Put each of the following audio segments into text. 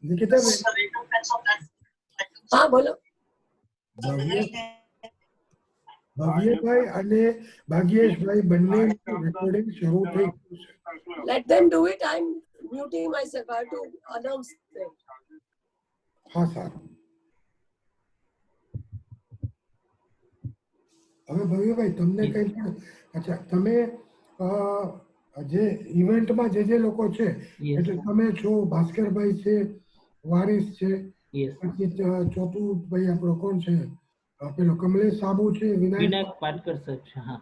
निकिता हाँ बोलो. ભવ્યભાઈ અને ભાગ્યેશભાઈ બંને રેકોર્ડિંગ શરૂ થઈ ગયું છે. Let them do it. I'm muting myself. I have to announce them. હા સારું. હવે ભવ્યભાઈ તમને કઈ પણ અચ્છા તમે જે ઇવેન્ટમાં જે લોકો છે એટલે તમે છો ભાસ્કરભાઈ છે વારિસ છે પછી ચોથું ભાઈ આપણો કોણ છે પેલો કમલેશ સાબુ છે વિનાયક પાટકર સાહેબ છે. હા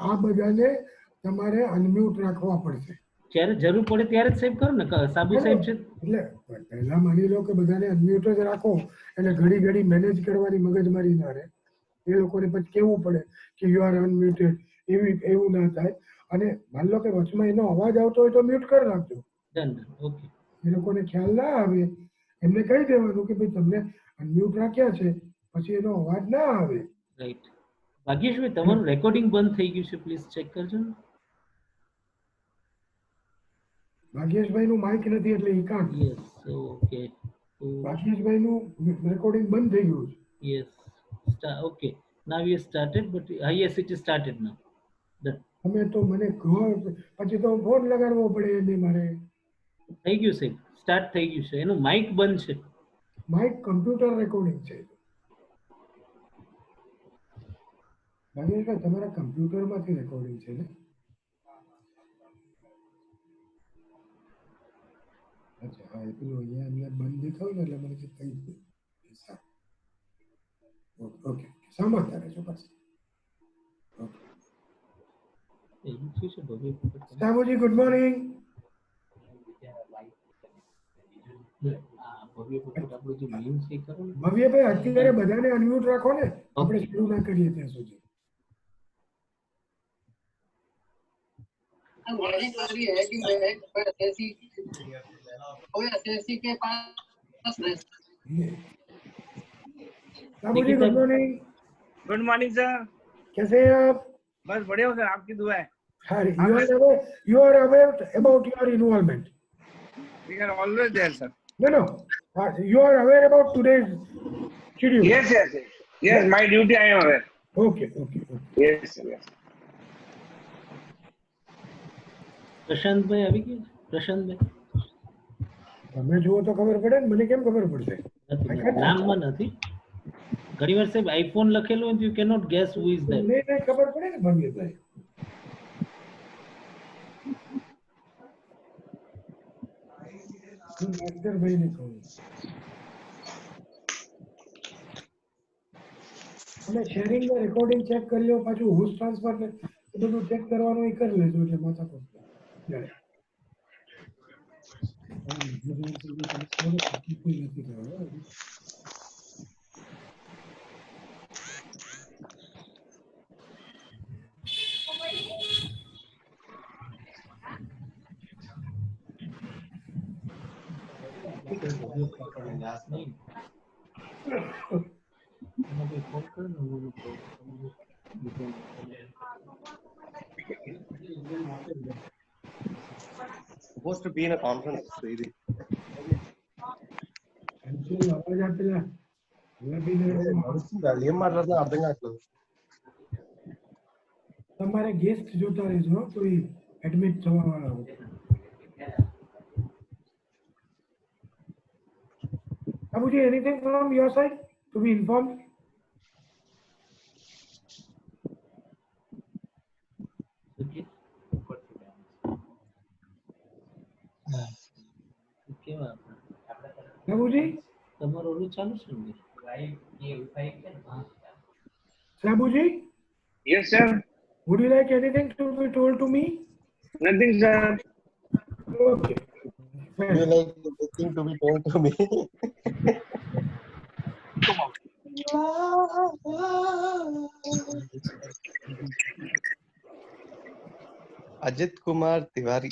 આ બધાને તમારે અનમ્યુટ રાખવા પડશે. જ્યારે જરૂર પડે ત્યારે જ સેવ કરો ને સાબુ સાહેબ છે એટલે પહેલા માની લો કે બધાને અનમ્યુટ જ રાખો એટલે ઘડી ઘડી મેનેજ કરવાની મગજમારી ના રહે. એ લોકોને પછી કેવું પડે કે યુ આર અનમ્યુટેડ એવું ના થાય. અને માની લો કે વચમાં એનો અવાજ આવતો હોય તો મ્યુટ કરી નાખજો. ઓકે. એ લોકોને ખ્યાલ ના આવે એમને કહી દેવાનું કે ભાઈ તમને અનમ્યુટ રાખ્યા છે પછી એનો અવાજ ના આવે. રાઈટ. ભાગ્યેશભાઈ તમારું રેકોર્ડિંગ બંધ થઈ ગયું છે પ્લીઝ ચેક કરજો ને. ભાગ્યેશભાઈ નું માઇક નથી એટલે ઈ કાંટ. Yes okay. ભાગ્યેશભાઈ નું રેકોર્ડિંગ બંધ થઈ ગયું છે. Yes okay. Now we started but yes it is started now. Done. અમે તો મને ઘર પછી તો ફોન લગાડવો પડે એને મારે. થઈ ગયું છે સ્ટાર્ટ થઈ ગયું છે એનું માઇક બંધ છે. માઇક કમ્પ્યુટર રેકોર્ડિંગ છે. ભાગ્યેશભાઈ તમારા કમ્પ્યુટરમાંથી રેકોર્ડિંગ છે ને? અચ્છા હા એ પેલું અહીંયા બંધ દેખાયું ને એટલે મને થઈ ગયું. ઓકે સાંભળતા રહેજો બસ. સાબુજી ગુડ મોર્નિંગ. ભવ્યભાઈ અત્યારે બધાને અનમ્યુટ રાખો ને આપણે શરૂ ના કરીએ ત્યાં સુધી. Sabuji good morning. Good morning sir. कैसे हैं आप? बस बढ़िया हो सर, आपकी दुआ है. You are aware about your involvement. We are always there, sir. No. You are aware about today's schedule. Yes. My duty I am aware. Okay. Yes, sir. Yes. Prashantbhai આવી ગયા? પ્રશાંતભાઈ તમે જુઓ તો ખબર પડે ને, મને કેમ ખબર પડશે? નામમાં નથી. ઘણીવાર સાહેબ આઈફોન લખેલું હોય you cannot gas who is that. મને ખબર પડે ને ભવ્યભાઈ. હું ભાઈ ને કહું અને શેરિંગ ને રેકોર્ડિંગ ચેક કરી લો, પાછું હુસ ટ્રાન્સફર ને બધું ચેક કરવાનું એ કરી લેજો એટલે માથા પર જાય. Supposed to be in a conference. అవాజ్ ఆపిలా ఏం మాట్లాడుతున్నా అర్థం కావట్లేదు. તમારે ગેસ્ટ જોતા રહેજો કોઈ એડમિટ થવા વાળા હોય. Abuji, anything from your side to be informed? Sabuji? તમારું ઓલું ચાલુ છે ને? Sabuji? Yes, sir. Would you like anything to be told to me? Nothing, sir. Okay. Would you like anything to be told to me? Ajit Kumar Tiwari.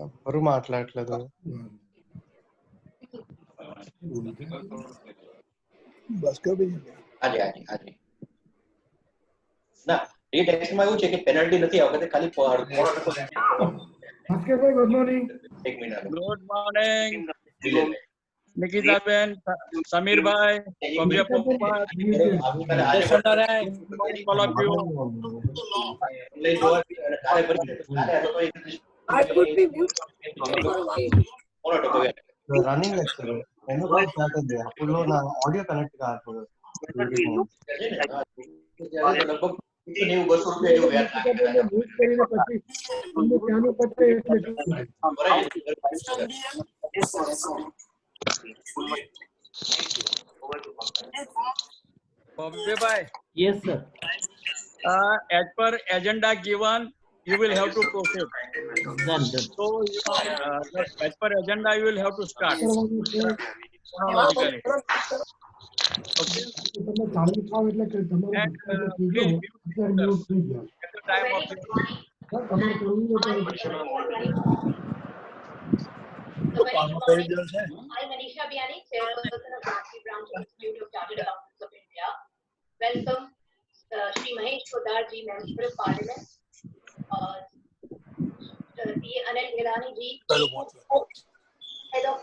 ఎవరు మాట్లాడట్లేదు. હાજી ના એ ટેક્સમાં એવું છે કે પેનલ્ટી નથી આ વખતે ખાલી પોણો ટકો ભાસ્કર ભાઈ ગુડ મોર્નિંગ. એક મહિના ગુડ મોર્નિંગ નિકિતાબેન, સમીરભાઈ, ભવ્ય પોપટ, જયશંકરભાઈ, all of you. I could be mute for a while. પોણો ટકો రన్నింగ్ lecture ఎన్నో కాల్ స్టార్ట్ అయింది అప్పుడు నా ఆడియో కనెక్ట్ కాదు લગભગ 90-200 રૂપિયા જેવું વ્યાજ લાગે. મ્યુટ કરીને પછી તમને ત્યાંનું પત્તે એટલે ભવ્યભાઈ, Yes, sir. as per agenda given, you will have to proceed. Done. So, as per agenda, you will have to start. કરવાનું છે. Chronologically. Okay. તમે ચાલુ થાવ એટલે કે તમારું And, બીજો please, અત્યારે મ્યુટ થઈ ગયા. At the time of sir, તમારે કરવું હોય તો I'm Manisha Biani, Chairperson of Bharati Branch Institute of Chartered Accountants of India. Welcome, Shri Mahesh Poddar ji, Member of Parliament, T. Anil Gilani ji, Head of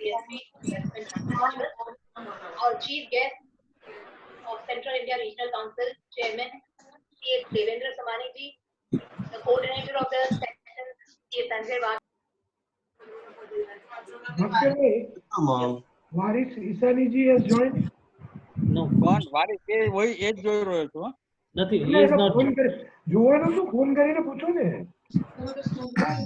DSP, Investment Management, our Chief Guest of Central India Regional Council, Chairman C. Devendra Samani ji, the Coordinator of the section, C. Sanjay Vaz. Bhaskar ભાઈ, Waris ઈસાની ji has joined. No. કોણ વારી એ વહી એ જ જોઈ રહ્યો છું. Nothing. He એટલે is એને not. ફોન કરી જોવાનું શું ફોન કરીને પૂછો ને.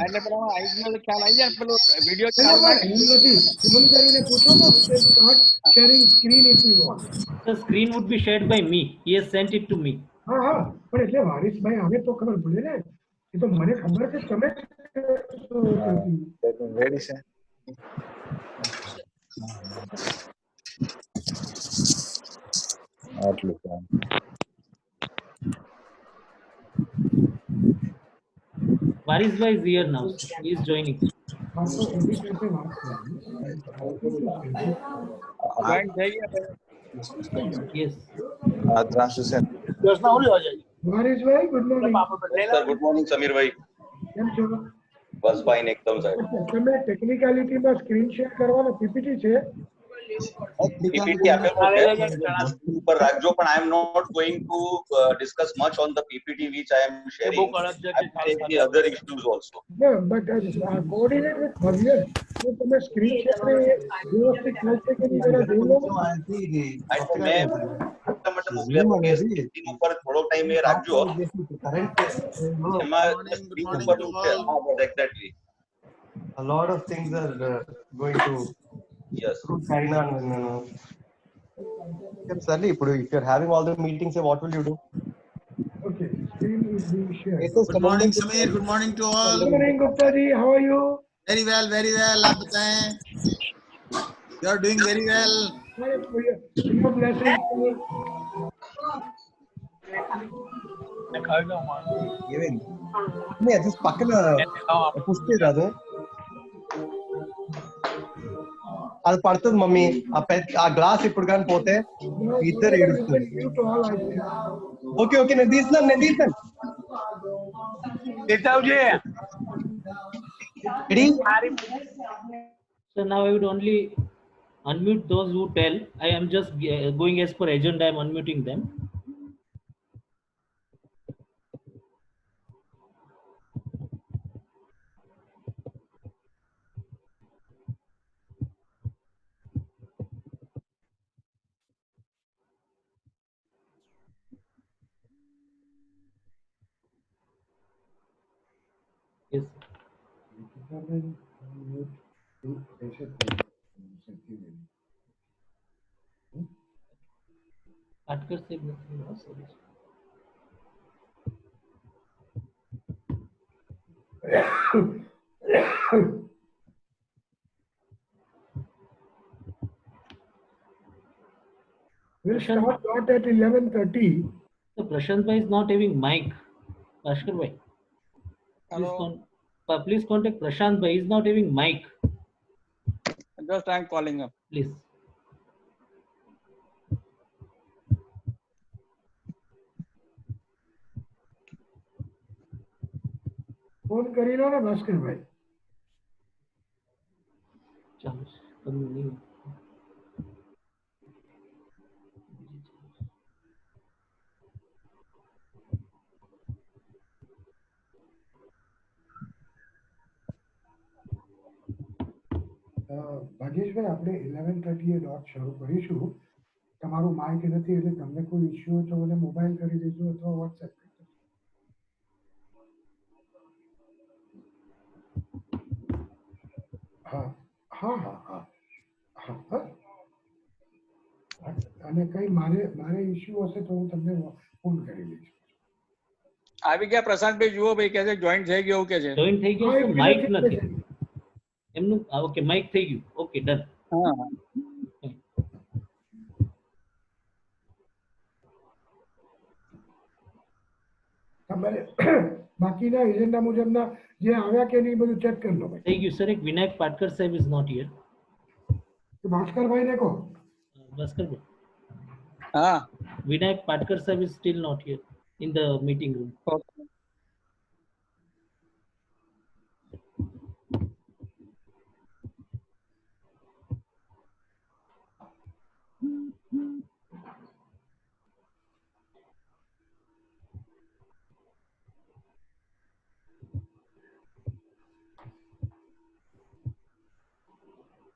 એટલે પેલા આઈડિયા ખ્યાલ આવી જાય ને પેલો વિડિયો એટલે ચાલુ ભાઈ, હું નથી ફોન કરીને પૂછો તો start sharing screen if you want. The screen would be shared by me. He has sent it to me. હા હા, પણ એટલે વારિસભાઈ આવે તો ખબર પડે ને. એ તો મને ખબર છે તમે Varis bhai is here now. He is joining. હા, તો એની સાથે વાત કરવી. જોઈન થઈ ગયા. Yes. વારિસભાઈ good morning. Sir good morning સમીરભાઈ. કેમ છો? બસ ફાઇન એકદમ સાહેબ. તમે ટેકનિકાલિટીમાં સ્ક્રીન શેર કરવાનો પીપીટી છે. PPT આપેલો છે ઉપર રાખજો પણ I am not going to discuss much on the PPT which I am sharing. I will take the other issues also. No, but coordinate with Bhavya. તો તમે સ્ક્રીન શેર ને વ્યવસ્થિત થશે કે નહીં જરા જોઈ લો. મેં ફક્ત મોકલ્યા કે સ્ક્રીન ઉપર થોડો ટાઈમ એ રાખજો એમાં સ્ક્રીન ઉપર exactly a lot of things are going to yes through China and Sally, if you're having all the meetings, what will you do? Okay, screen is being shared. Good morning, Samir. Good morning to all. Good morning, Gupta ji. How are you? Very well, very well. आप बताएं? You are doing very well. Your blessing. Even me, just పక్కన పుష్టి రాదు అది పడుతుంది mummy ఆ glass ఇప్పుడు కానీ పోతే ఇద్దరు ఏడుస్తుంది. ఓకే ఓకే నేను తీస్తున్నాను So now I would only unmute those who tell. I am just going as per agenda. I am unmuting them. Yes. Atkar se We'll start at 11:30. So Prashant bhai is not having mic. Bhaskar bhai. Please contact Prashant bhai. He is not having mic. Just I am calling him. Please. Phone કરી લો ને ભાસ્કરભાઈ. ચાલો તમને નહીં. ભાગેશભાઈ આપણે 11:30 dot શરૂ કરીશું. તમારું Mike નથી એટલે તમને કોઈ ઇશ્યુ હોય તો મને મોબાઈલ કરી દેજો અથવા વોટ્સએપ. હા હા હા હા હા હા. અને કઈ મારે ઇશ્યુ હશે તો હું તમને ફોન કરી લઈશ. આવી ગયા પ્રશાંતભાઈ, જુઓ ભાઈ કે છે જોઈન્ટ થઈ ગયું કે છે. જોઈન થઈ ગયા છે, માઇક નથી એમનું. ઓકે, માઇક થઈ ગયું. Okay, done. હા, તમારે બાકીના એજન્ડા મુજબના જે આવ્યા કે નહીં બધું ચેક કરી લો ભાઈ. થઈ ગયું સર. એક વિનાયક પાટકર સાહેબ ઇઝ નોટ હિયર. ભાસ્કરભાઈ ને કહો. ભાસ્કરભાઈ, હા, Vinayak Patkar sir is still not here in the meeting room. okay.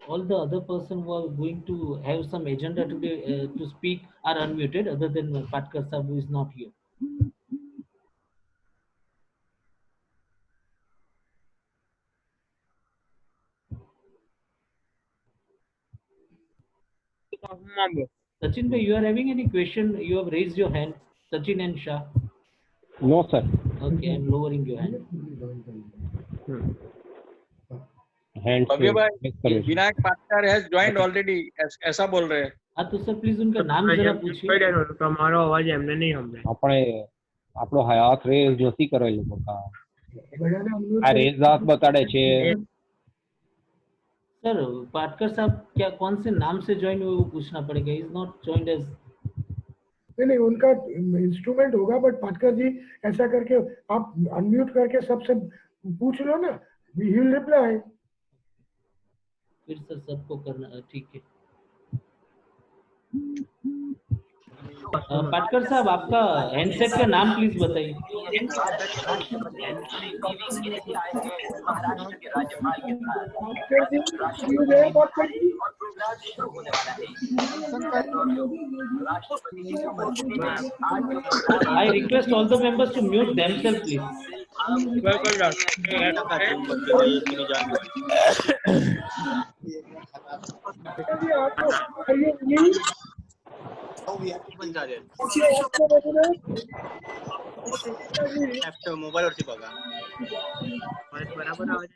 All the other person who are going to have some agenda today to speak are unmuted, other than Patkar sir who is not here. Sachin bhai, you are having any question? You have raised your hand, Sachin and Shah. No, sir. Okay, I am lowering your hand. Hand भव्य भाई, Vinayak Patkar has joined already, ऐसा बोल रहे हैं. हाँ तो sir please उनका नाम जरा पूछिए. તમારો અવાજ એમને નહીં સંભળાય. આપણે આપણો હાથ રેઝ જોતી કરે લોકો કા આ રેઝ હાથ બતાડે છે. सर पाटकर साहब क्या कौन से नाम से ज्वाइन हुए वो पूछना पड़ेगा. Is not joined edge. नहीं उनका इंस्ट्रूमेंट होगा, बट पाटकर जी ऐसा करके आप अनम्यूट करके सबसे पूछ लो ना, ही विल रिप्लाई. फिर सर सबको करना ठीक है. पाटकर साहब आपका हैंडसेट का नाम प्लीज बताइए. I request all the members to mute themselves please. Mobile वरती बघा. बराबर आवाज.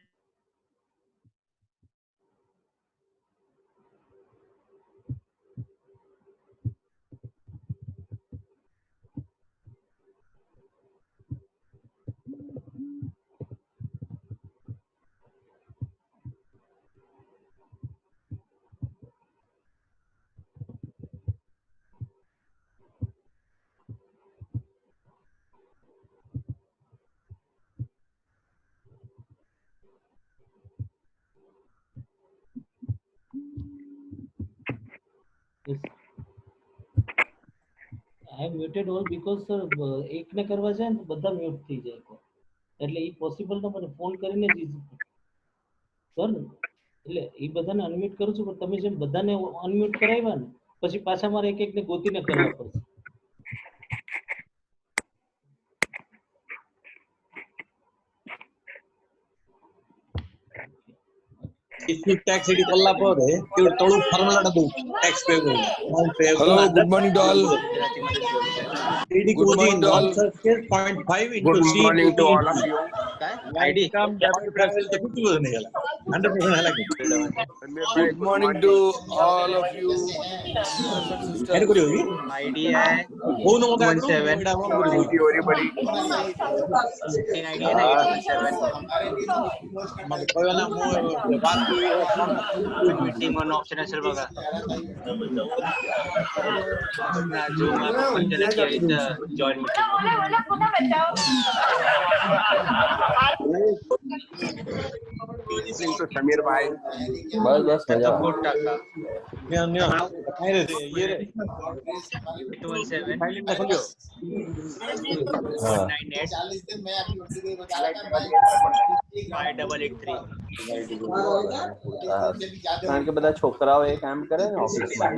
I have muted all because sir એકને કરવા જાય ને તો બધા મ્યુટ થઈ જાય એટલે ઈ પોસિબલ ન બને. ફોન કરીને જ સર એટલે ઈ બધાને અનમ્યુટ કરું છું, પણ તમે જેમ બધાને અનમ્યુટ કરાવ્યા ને પછી પાછા મારે એક એકને ગોતીને કરવા પડશે. tax city kolla pore tolu formula nadu tax payable. Hello, good morning to all. Good morning to all. 0.5 into Good morning to all of you. ID come capital travel to 50% nigala 100% halagi. Good morning to all of you. Kare kori hogi ID hai phone mo 17. Thank you everybody. ID hai 17. mage koyana mo baki meeting on option असेल बघा. ना झूम आपण जरा join meeting. तो समीर भाई बस मजा Support Taka. ये 217 हाँ 98 5883. કારણ કે બધા છોકરાઓ એ કામ કરે ને ઓફિસમાં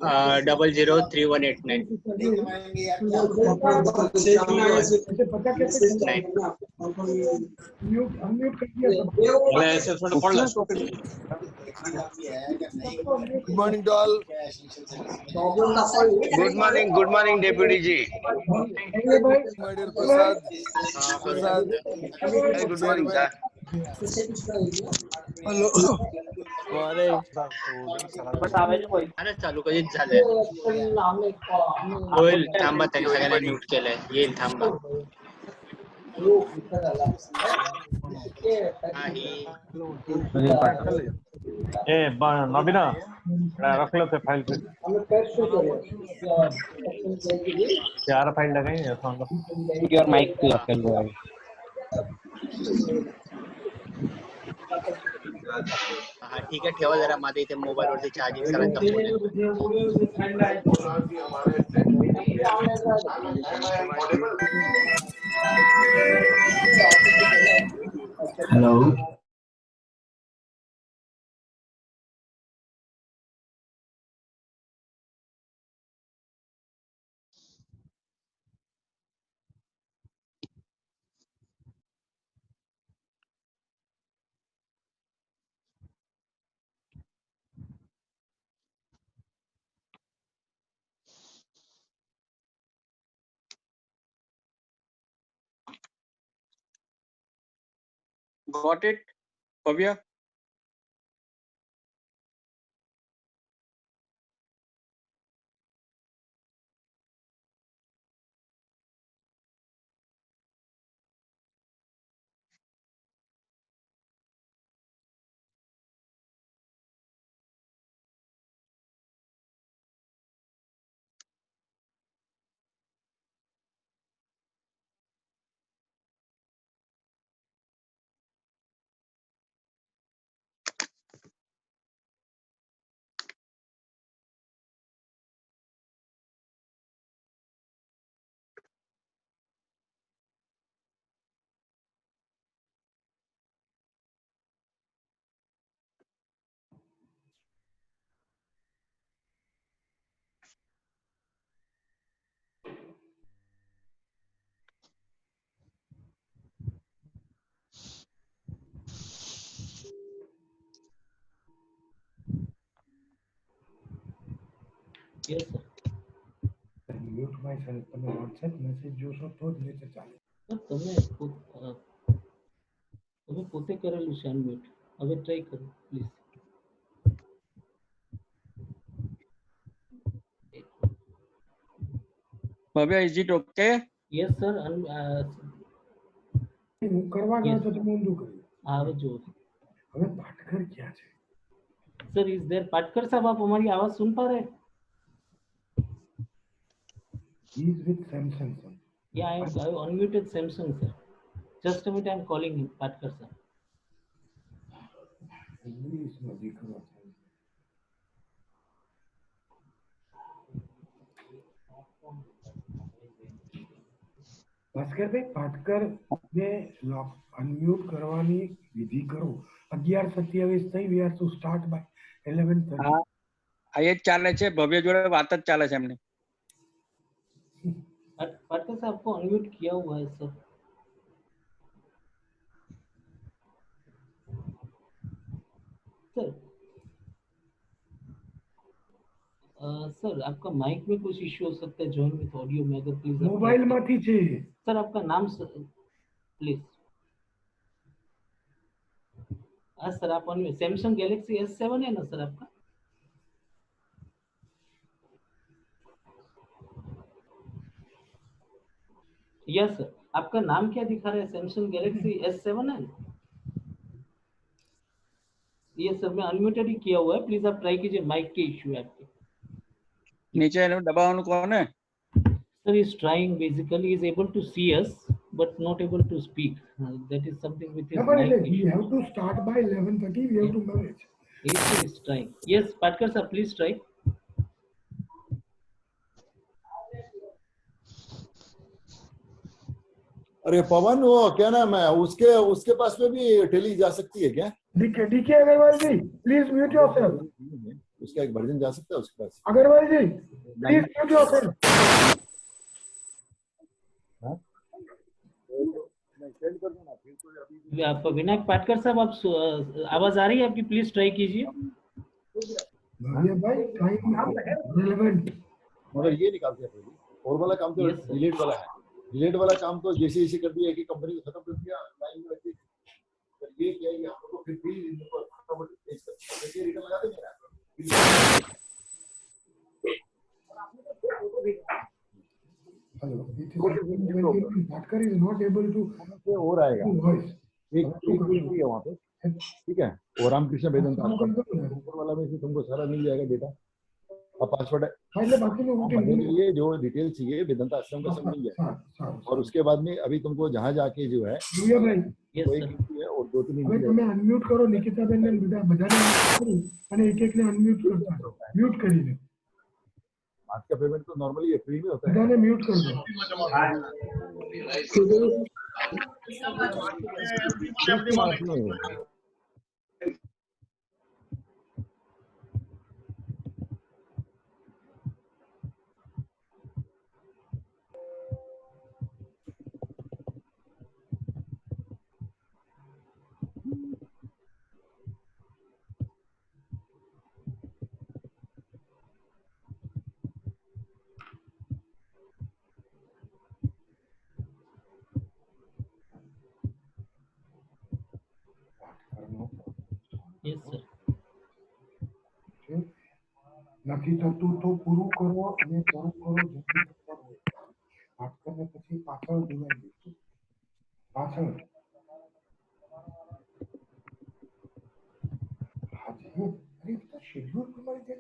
हाँ 003189. Good morning to all Good morning, Deputy Ji. My dear Prasad Prasad Very good morning, sir. Hello अरे चालू कधीच झालंय. होईल थांबा, त्यांनी सगळ्यांना म्यूट केलंय. येईल थांबा. नवीना रखलो थे फाइल पे चार फाइल लगाएंगे योर माइक पे रखल हुआ है हा ठीक आहे, ठेवा जरा. माझ्या इथे मोबाईल वरती चार्जिंग करायचा hello Got it, Bhavya? Yes, sir. Mute myself. તમે WhatsApp મેસેજ જોશો તો જ નીચે ચાલે. સર તમે પોતે કરેલું છે અનમ્યુટ. હવે ટ્રાય કરો please. Bhavya, is it okay? Yes, sir. હું કરવા ગયો તો તમે ઊંધું કર્યું. હવે જો હવે પાટકર ક્યાં છે? सर इज देयर पाटकर साहब, आप हमारी आवाज सुन पा रहे हैं? He is with Samsung, sir. Yeah, I unmuted Samsung, sir. Just a minute, I am calling him, Patkar sir. English નો દીકરો છે. ભાસ્કરભાઈ પાટકર ને અનમ્યુટ કરવાની વિધિ કરો. 11:27 થઈ. We are to start by 11:30. હા, આ જ ચાલે છે. ભવ્ય જોડે વાત જ ચાલે છે એમની. पाटकर साहब को अनम्यूट किया हुआ है सर. सर सर आपका माइक में कुछ इश्यू हो सकता है. जॉइन विथ ऑडियो में अगर प्लीज મોબાઈલ માંથી છે. सर आपका नाम प्लीज. हाँ सर, आप सैमसंग गैलेक्सी S7 है ना सर आपका? यस सर, आपका नाम क्या दिखा रहा है? सैमसंग गैलेक्सी S7 है? ये सर मैं अनम्यूटेड ही किया हुआ है, प्लीज आप ट्राई कीजिए, माइक के इश्यू है आपके। नीचे दबाव कौन है? Sir is trying, basically he is able to see us but not able to speak. That is something with his Yeah, but mic we issue. have to start by 11:30. We have to manage. He is trying. Yes, Patkar sir, please try. अरे पवन, वो क्या नाम है उसके उसके पास में भी tele जा सकती है क्या? DK Agarwal ji, please mute yourself. उसका एक वर्जन जा सकता है उसके पास? Agarwal ji, please mute yourself. आप विनायक पाटकर साहब, आप आवाज आ रही है आपकी? प्लीज ट्राई कीजिए। भाई टाइम रिलेवेंट, मगर ये निकालते हैं और वाला काम तो डिलीट वाला है। डिलीट वाला काम तो जैसे ऐसे कर दिया कि कंपनी को खत्म कर दिया, लाइन में रखी। ये क्या है, आप लोग फिर भी इनको फटाफट रिटर्न लगा देंगे। Hello, Patkar is not able to और आएगा एक है वहाँ पे, ठीक है। और रामकृष्ण वेदांता ऊपर वाला में से तुमको सारा मिल जाएगा डेटा। अब पासवर्ड ये जो डिटेल चाहिए वेदांता आश्रम का सब मिल जाएगा। और उसके बाद में अभी तुमको जहाँ जाके जो है और 2-3 તમે અનમ્યુટ કરો નિકિતાબેન ને બધાને અને એક ને અનમ્યુટ કરતા રહો, म्यूट કરી દો। आज का पेमेंट तो नॉर्मली ये फ्री में होता है। બધાને म्यूट कर दो। Yes sir. નથી થતું તો પૂરું કરો અને પૂરું કરો જેટલું વાત કરીને પછી પાછળ બોલાવી દઈશું પાછળ હાજી અરે તો શેડ્યુલ તમારી જે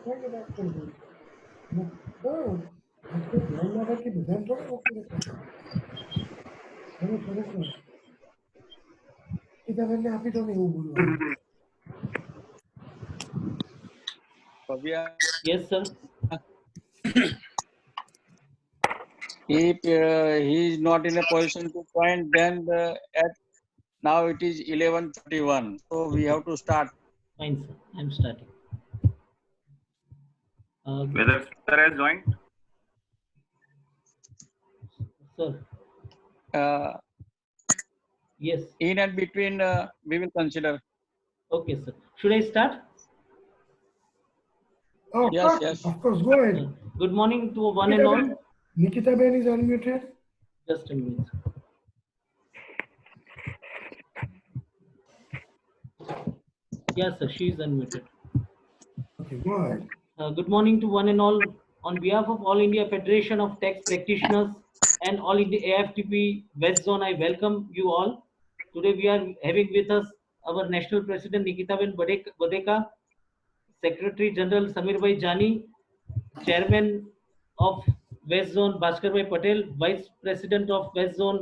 થઈ ગયા વાત કરી દઉં આપણે ધ્યાન ના રાખી બધાને થોડું મોકલી દેશે સરસ એ તમને આપી દો ને એવું બોલવાનું। Yes, sir. If he is not in a position to join, then at now it is 11:31, so we have to start. Fine, sir. I'm starting. Whether sir has joined? Sir. Yes. In and between, we will consider. Okay, sir. Should I start? Oh, yes. Of course, go ahead. Good morning to one and all. Nikita Ben is unmuted. Just a minute. Yes, sir. She is unmuted. Okay, go ahead. Good morning to one and all. On behalf of All India Federation of Tax Practitioners and All India AFTP West Zone, I welcome you all. Today we are having with us our National President Nikitaben Badeka, Secretary General Samir Bhai Jani, Chairman of West Zone Bhaskar Bhai Patel, Vice President of West Zone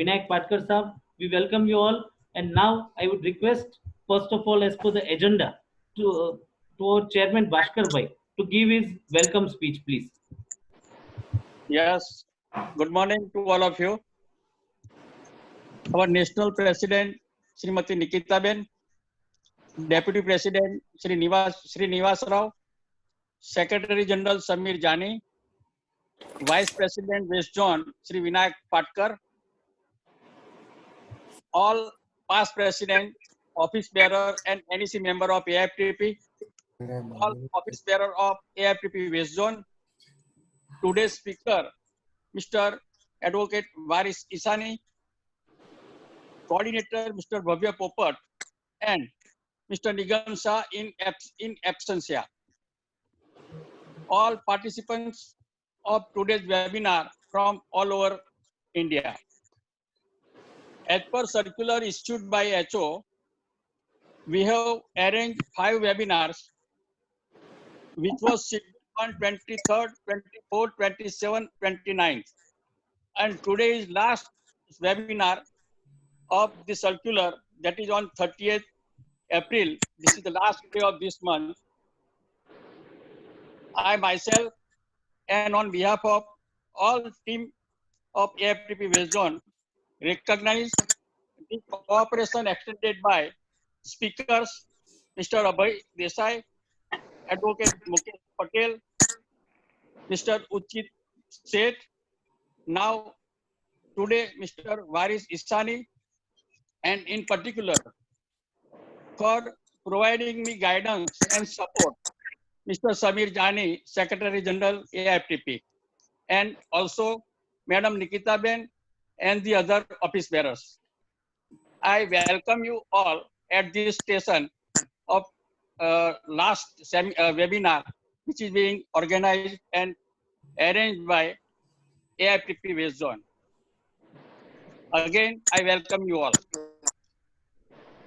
Vinayak Patkar Sahab. We welcome you all. And now I would request, first of all, as per the agenda, to our Chairman Bhaskar Bhai to give his welcome speech, please. Yes. Good morning to all of you. Our National President Srimati Nikitaben, Deputy President Shri Nivas Rao, Secretary General Samir Jani, Vice President West Zone Shri Vinayak Patkar, all past President, Office Bearer and NEC member of AFTP, all Office Bearer of AFTP West Zone, today's speaker, Mr. Advocate Varis Isani, Coordinator Mr. Bhavya Popat, and Mr. Nigam Shah in absentia. All participants of today's webinar from all over India. As per circular issued by HO, we have arranged 5 webinars, which was scheduled on 23rd, 24th, 27th, 29th. And today is last webinar of the circular, that is on 30th April. This is the last day of this month. I myself and on behalf of all team of AFTP West Zone recognize the cooperation extended by speakers Mr. Abhay Desai, Advocate Mukesh Patel, Mr. Uchit Seth, now today Mr. Waris Isani, and in particular for providing me guidance and support, Mr. Samir Jani, Secretary General AFTP, and also Madam Nikita Ben and the other office bearers. I welcome you all at this session of last webinar, which is being organized and arranged by AFTP West Zone. Again, I welcome you all.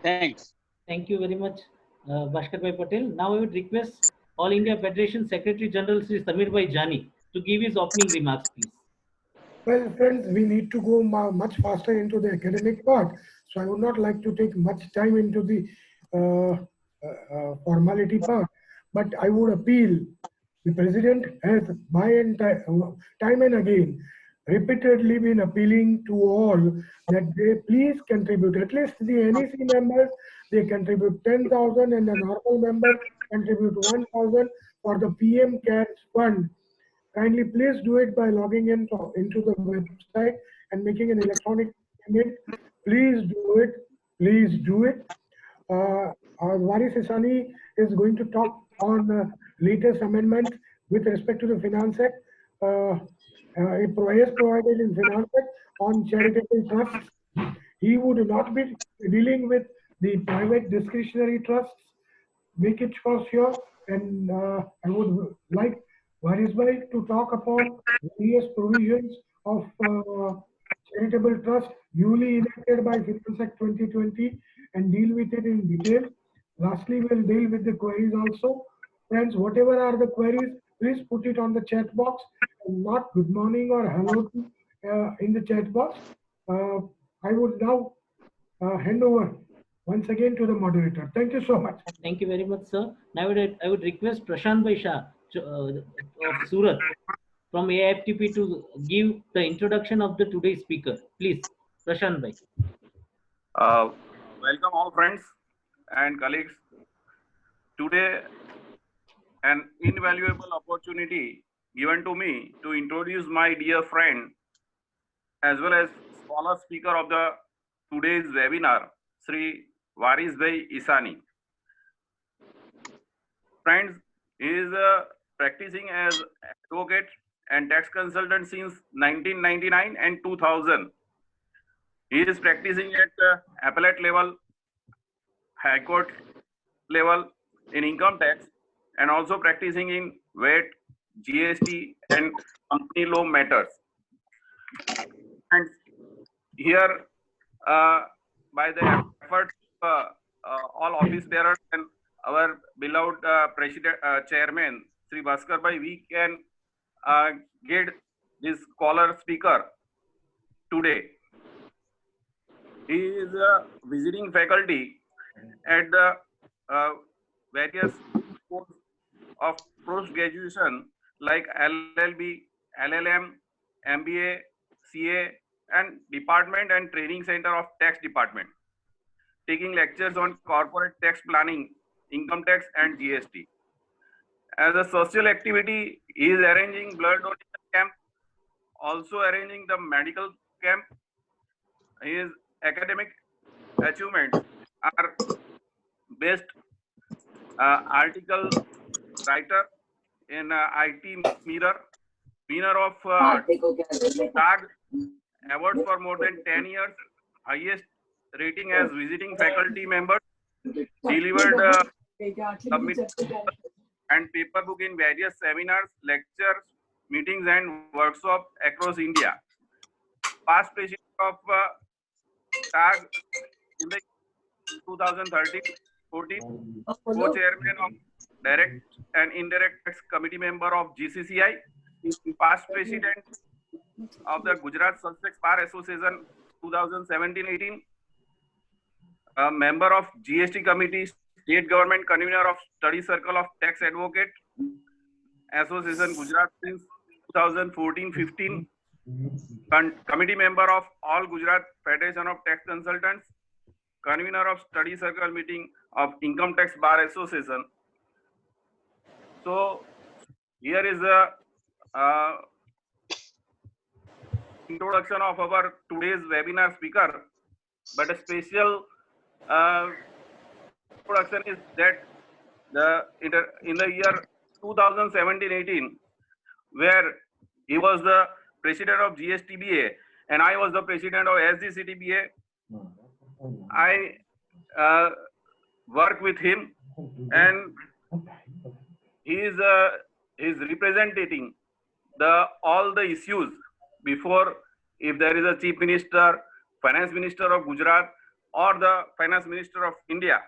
Thanks. Thank you very much, Bhaskar Bhai Patel. Now I would request All India Federation Secretary General Sri Samir Bhai Jani to give his opening remarks, please. Well, friends, we need to go much faster into the academic part. So I would not like to take much time into the formality part. But I would appeal, the President has time and again repeatedly been appealing to all that they please contribute. At least the NEC members, they contribute 10,000 and the normal member contribute 1,000 for the PM CARES fund. Kindly please do it by logging into the website and making an electronic payment. Please do it. Please do it. Waris Isani is going to talk on latest amendments with respect to the Finance Act. It is provided in Finance Act on charitable trusts. He would not be dealing with the private discretionary trusts. Make it for sure. And I would like Waris Bhai to talk upon various provisions of charitable trust newly enacted by Finance Act 2020 and deal with it in detail. Lastly, we'll deal with the queries also. Friends, whatever are the queries, please put it on the chat box and not good morning or hello in the chat box. I would now hand over once again to the moderator. Thank you so much. Thank you very much, sir. Now I would request Prashant Bhai Shah of Surat from AFTP to give the introduction of the today's speaker. Please, Prashant Bhai. Welcome all friends and colleagues. Today, an invaluable opportunity given to me to introduce my dear friend as well as scholar speaker of the today's webinar, Sri Waris Bhai Isani. Friends, he is practicing as advocate and tax consultant since 1999 and 2000. He is practicing at appellate level, high court level in income tax, and also practicing in VAT, GST, and company law matters. And here, by the efforts of all office bearers and our beloved President, Chairman, Sri Bhaskar Bhai, we can get this scholar speaker today. He is a visiting faculty at the various courses of post-graduation like LLB, LLM, MBA, CA, and Department and Training Center of Tax Department, taking lectures on corporate tax planning, income tax, and GST. As a social activity, he is arranging blood donation camp, also arranging the medical camp. His academic achievements are best article writer in IT Mirror, winner of TAG Award for more than 10 years, highest rating as visiting faculty member delivered submitted and paper book in various seminars, lectures, meetings and workshops across India. Past president of TAG in the 2013-14, co-chairman of direct and indirect tax committee member of GCCI, past president of the Gujarat Sussex Bar Association 2017-18, a member of GST committee, state government convener of study circle of tax advocate association Gujarat since 2014-15, committee member of all Gujarat Federation of Tax Consultants, convener of study circle meeting of Income Tax Bar Association. So here is a introduction of our today's webinar speaker, but a special introduction is that in the year 2017-18, where he was the president of GSTBA and I was the president of SGCTBA, I work with him, and he is representing all the issues before, if there is a chief minister, finance minister of Gujarat or the finance minister of India.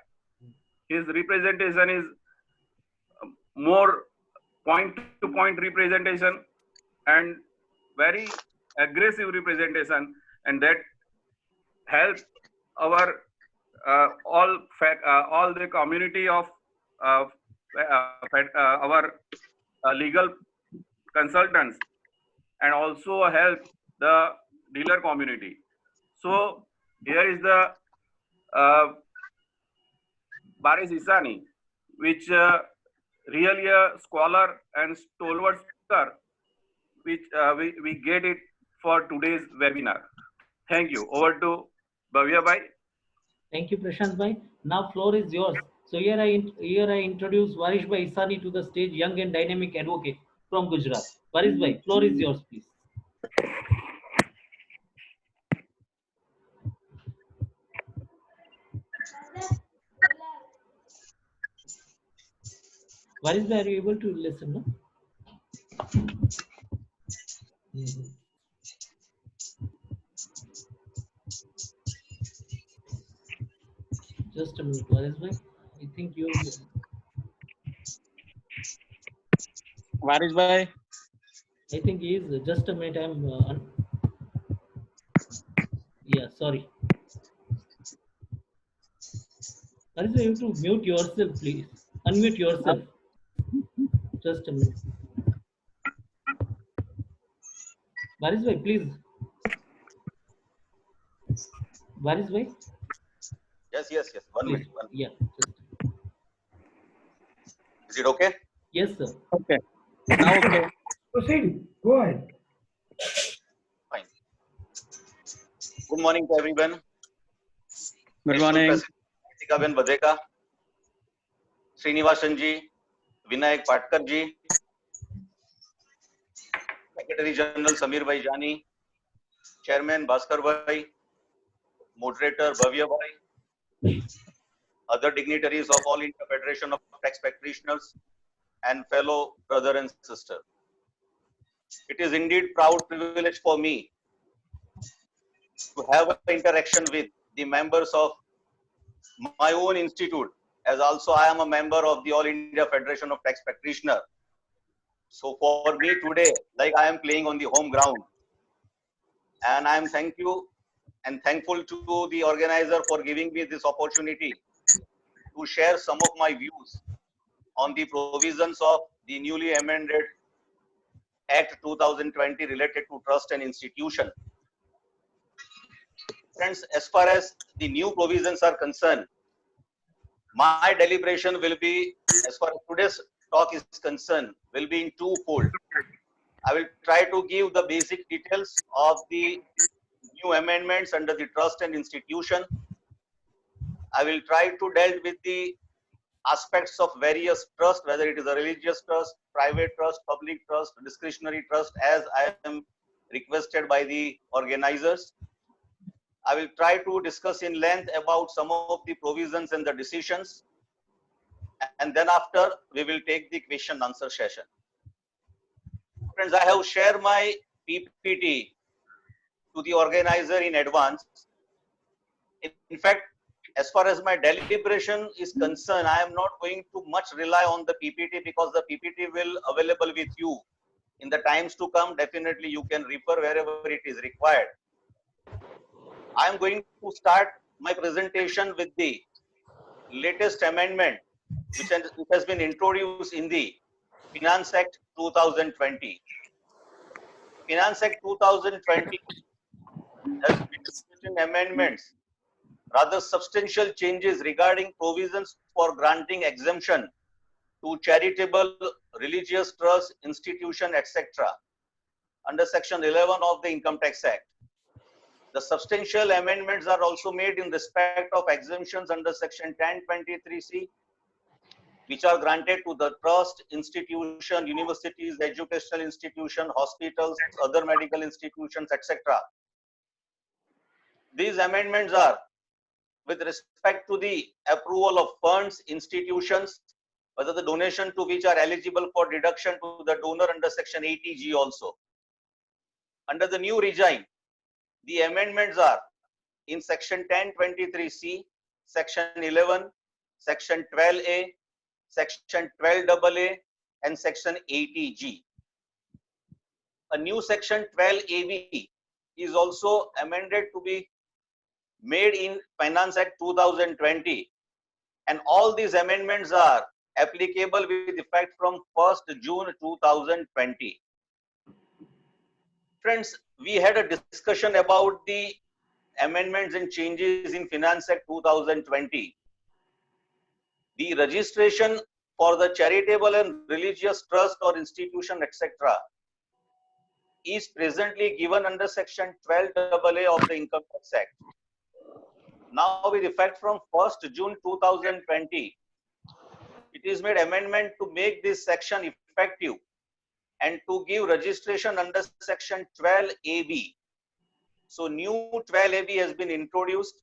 His representation is more point-to-point representation and very aggressive representation, and that helps our all the community of our legal consultants, and also help the dealer community. So here is the Baris Isani, which really a scholar and stalwart speaker, which we get it for today's webinar. Thank you. Over to Bhavya Bhai. Thank you, Prashant Bhai. Now floor is yours. So here I introduce Varish Bhai Isani to the stage, young and dynamic advocate from Gujarat. Varish Bhai, floor is yours, please. Varish Bhai, are you able to listen? No? Just a minute, Varish Bhai. I think you. Varish Bhai. I think he is. Just a minute. I'm. Yeah, sorry. Varish Bhai, you have to mute yourself, please. Unmute yourself. Just a minute. Varish Bhai, please. Varish Bhai? Yes. One minute. Yeah. Is it okay? Yes, sir. Okay. Now okay. Proceed. Go ahead. Fine. Good morning to everyone. Good morning. Ben Badeka, Srinivasan ji, Vinayak Patkar ji, Secretary General Samir Bhai Jani, Chairman Bhaskar Bhai, Moderator Bhavya Bhai, other dignitaries of All India Federation of Tax Practitioners, and fellow brother and sister. It is indeed proud privilege for me to have an interaction with the members of my own institute, as also I am a member of the All India Federation of Tax Practitioners. So for me today, like I am playing on the home ground, and I am thankful to the organizer for giving me this opportunity to share some of my views on the provisions of the newly amended Act 2020 related to trust and institution. Friends, as far as the new provisions are concerned, my deliberation will be, as far as today's talk is concerned, will be in twofold. I will try to give the basic details of the new amendments under the trust and institution. I will try to deal with the aspects of various trust, whether it is a religious trust, private trust, public trust, discretionary trust, as I am requested by the organizers. I will try to discuss in length about some of the provisions and the decisions. And then after, we will take the question answer session. Friends, I have shared my PPT to the organizer in advance. In fact, as far as my deliberation is concerned, I am not going to much rely on the PPT because the PPT will available with you in the times to come. Definitely you can refer wherever it is required. I am going to start my presentation with the latest amendment which has been introduced in the Finance Act 2020. Finance Act 2020 has been amendments, rather substantial changes regarding provisions for granting exemption to charitable, religious trusts, institution, etc. under Section 11 of the Income Tax Act. The substantial amendments are also made in respect of exemptions under Section 1023C, which are granted to the trust, institution, universities, educational institution, hospitals, other medical institutions, etc. These amendments are with respect to the approval of funds, institutions, whether the donation to which are eligible for deduction to the donor under Section 80G also. Under the new regime, the amendments are in Section 1023C, Section 11, Section 12A, Section 12AA, and Section 80G. A new Section 12AB is also amended to be made in Finance Act 2020, and all these amendments are applicable with effect from 1st June 2020. Friends, we had a discussion about the amendments and changes in Finance Act 2020. The registration for the charitable and religious trust or institution, etc., is presently given under Section 12AA of the Income Tax Act. Now, with effect from 1st June 2020, it is made amendment to make this section effective and to give registration under Section 12AB. So, new 12AB has been introduced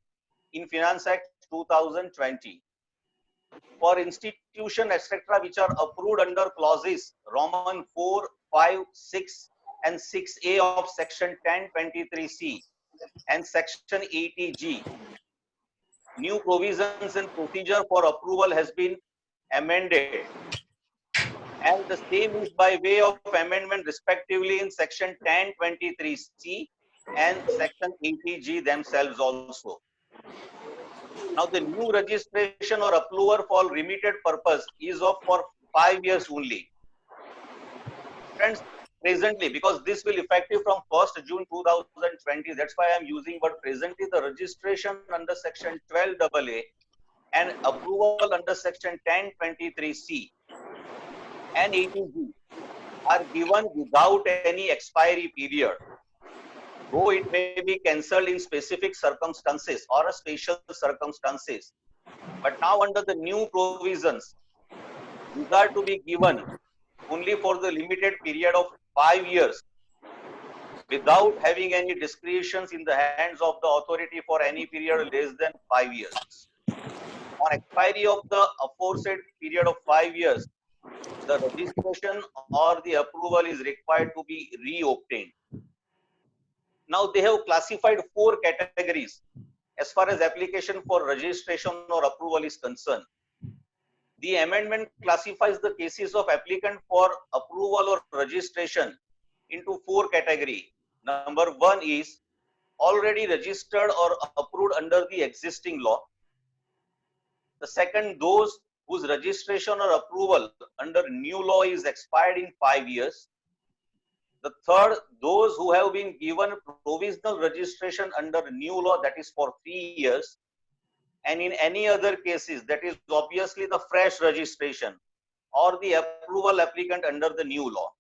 in Finance Act 2020. For institution, etc., which are approved under clauses Roman 4, 5, 6, and 6A of Section 1023C and Section 80G, new provisions and procedure for approval has been amended, and the same is by way of amendment respectively in Section 1023C and Section 80G themselves also. Now, the new registration or approval for limited purpose is of for 5 years only. Friends, presently, because this will effective from 1st June 2020, that's why I am using word presently. The registration under Section 12AA and approval under Section 1023C and 80G are given without any expiry period, though it may be cancelled in specific circumstances or a special circumstances. But now under the new provisions, these are to be given only for the limited period of 5 years without having any discretions in the hands of the authority for any period less than 5 years. On expiry of the aforesaid period of 5 years, the registration or the approval is required to be reobtained. Now, they have classified 4 categories as far as application for registration or approval is concerned. The amendment classifies the cases of applicant for approval or registration into 4 categories. Number 1 is already registered or approved under the existing law. The second, those whose registration or approval under new law is expired in 5 years. The third, those who have been given provisional registration under new law, that is for 3 years. And in any other cases, that is obviously the fresh registration or the approval applicant under the new law.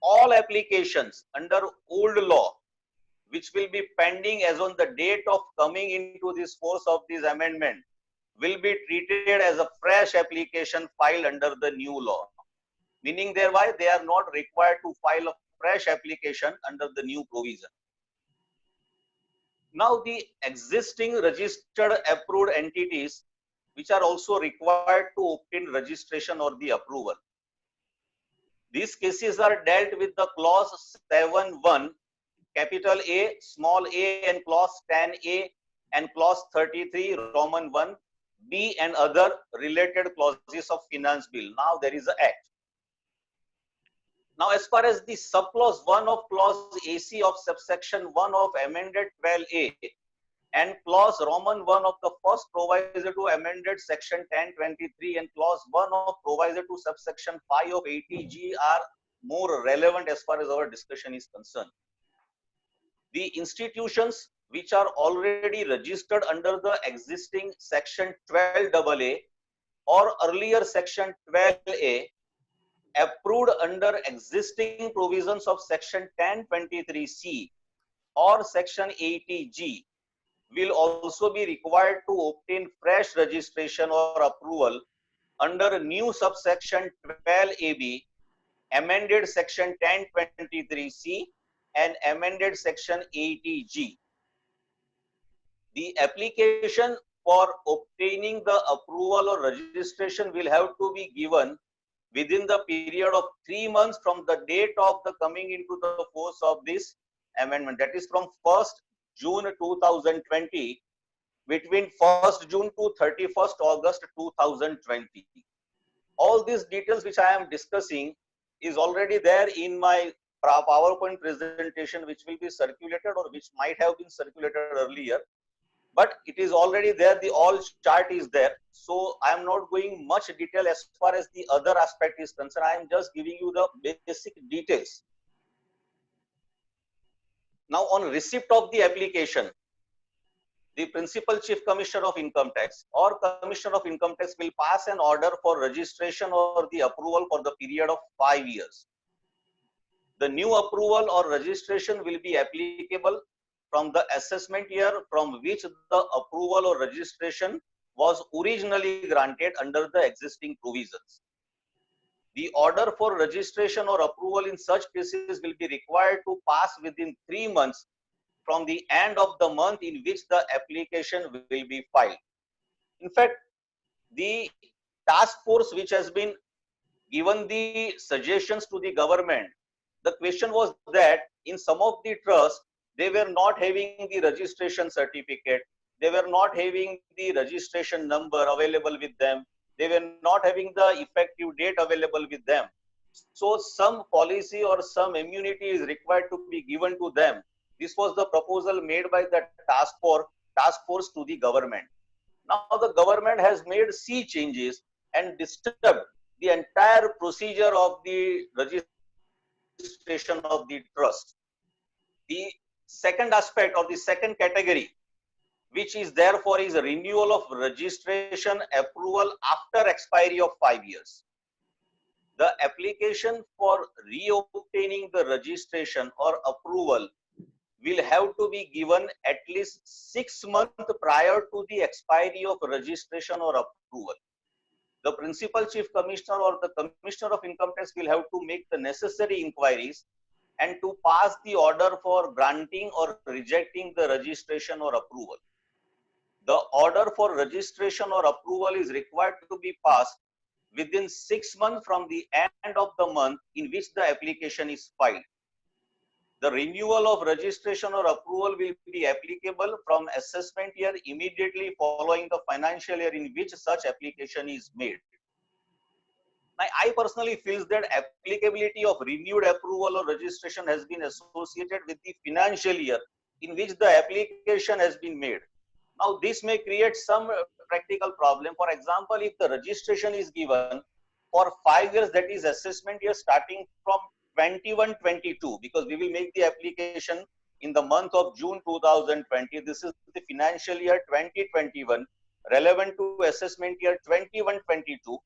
All applications under old law, which will be pending as on the date of coming into this force of this amendment, will be treated as a fresh application filed under the new law, meaning thereby they are not required to file a fresh application under the new provision. Now the existing registered approved entities which are also required to obtain registration or the approval. These cases are dealt with the clause 7(1), capital A, small a, and clause 10A and clause 33, Roman 1, B and other related clauses of Finance Bill. Now there is an act. Now as far as the subclause 1 of clause AC of subsection 1 of amended 12A and clause Roman 1 of the first proviso to amended section 1023 and clause 1 of proviso to subsection 5 of 80G are more relevant as far as our discussion is concerned. The institutions which are already registered under the existing section 12AA or earlier section 12A approved under existing provisions of section 1023C or section 80G will also be required to obtain fresh registration or approval under new subsection 12AB, amended section 1023C and amended section 80G. The application for obtaining the approval or registration will have to be given within the period of 3 months from the date of the coming into the force of this amendment. That is from 1st June 2020, between 1st June to 31st August 2020. All these details which I am discussing is already there in my PowerPoint presentation, which will be circulated or which might have been circulated earlier. But it is already there, the all chart is there. So I am not going much detail as far as the other aspect is concerned. I am just giving you the basic details. Now on receipt of the application, the Principal Chief Commissioner of Income Tax or Commissioner of Income Tax will pass an order for registration or the approval for the period of 5 years. The new approval or registration will be applicable from the assessment year from which the approval or registration was originally granted under the existing provisions. The order for registration or approval in such cases will be required to pass within 3 months from the end of the month in which the application will be filed. In fact, the task force which has been given the suggestions to the government, the question was that in some of the trusts, they were not having the registration certificate, they were not having the registration number available with them, they were not having the effective date available with them. So some policy or some immunity is required to be given to them. This was the proposal made by the task force to the government. Now the government has made sea changes and disturbed the entire procedure of the registration of the trust. The second aspect or the second category, which is therefore is a renewal of registration approval after expiry of 5 years. The application for reobtaining the registration or approval will have to be given at least 6 months prior to the expiry of registration or approval. The Principal Chief Commissioner or the Commissioner of Income Tax will have to make the necessary inquiries and to pass the order for granting or rejecting the registration or approval. The order for registration or approval is required to be passed within 6 months from the end of the month in which the application is filed. The renewal of registration or approval will be applicable from assessment year immediately following the financial year in which such application is made. Now, I personally feel that applicability of renewed approval or registration has been associated with the financial year in which the application has been made. Now, this may create some practical problem. For example, if the registration is given for 5 years, that is assessment year starting from 21-22, because we will make the application in the month of June 2020. This is the financial year 2021, relevant to assessment year 21-22,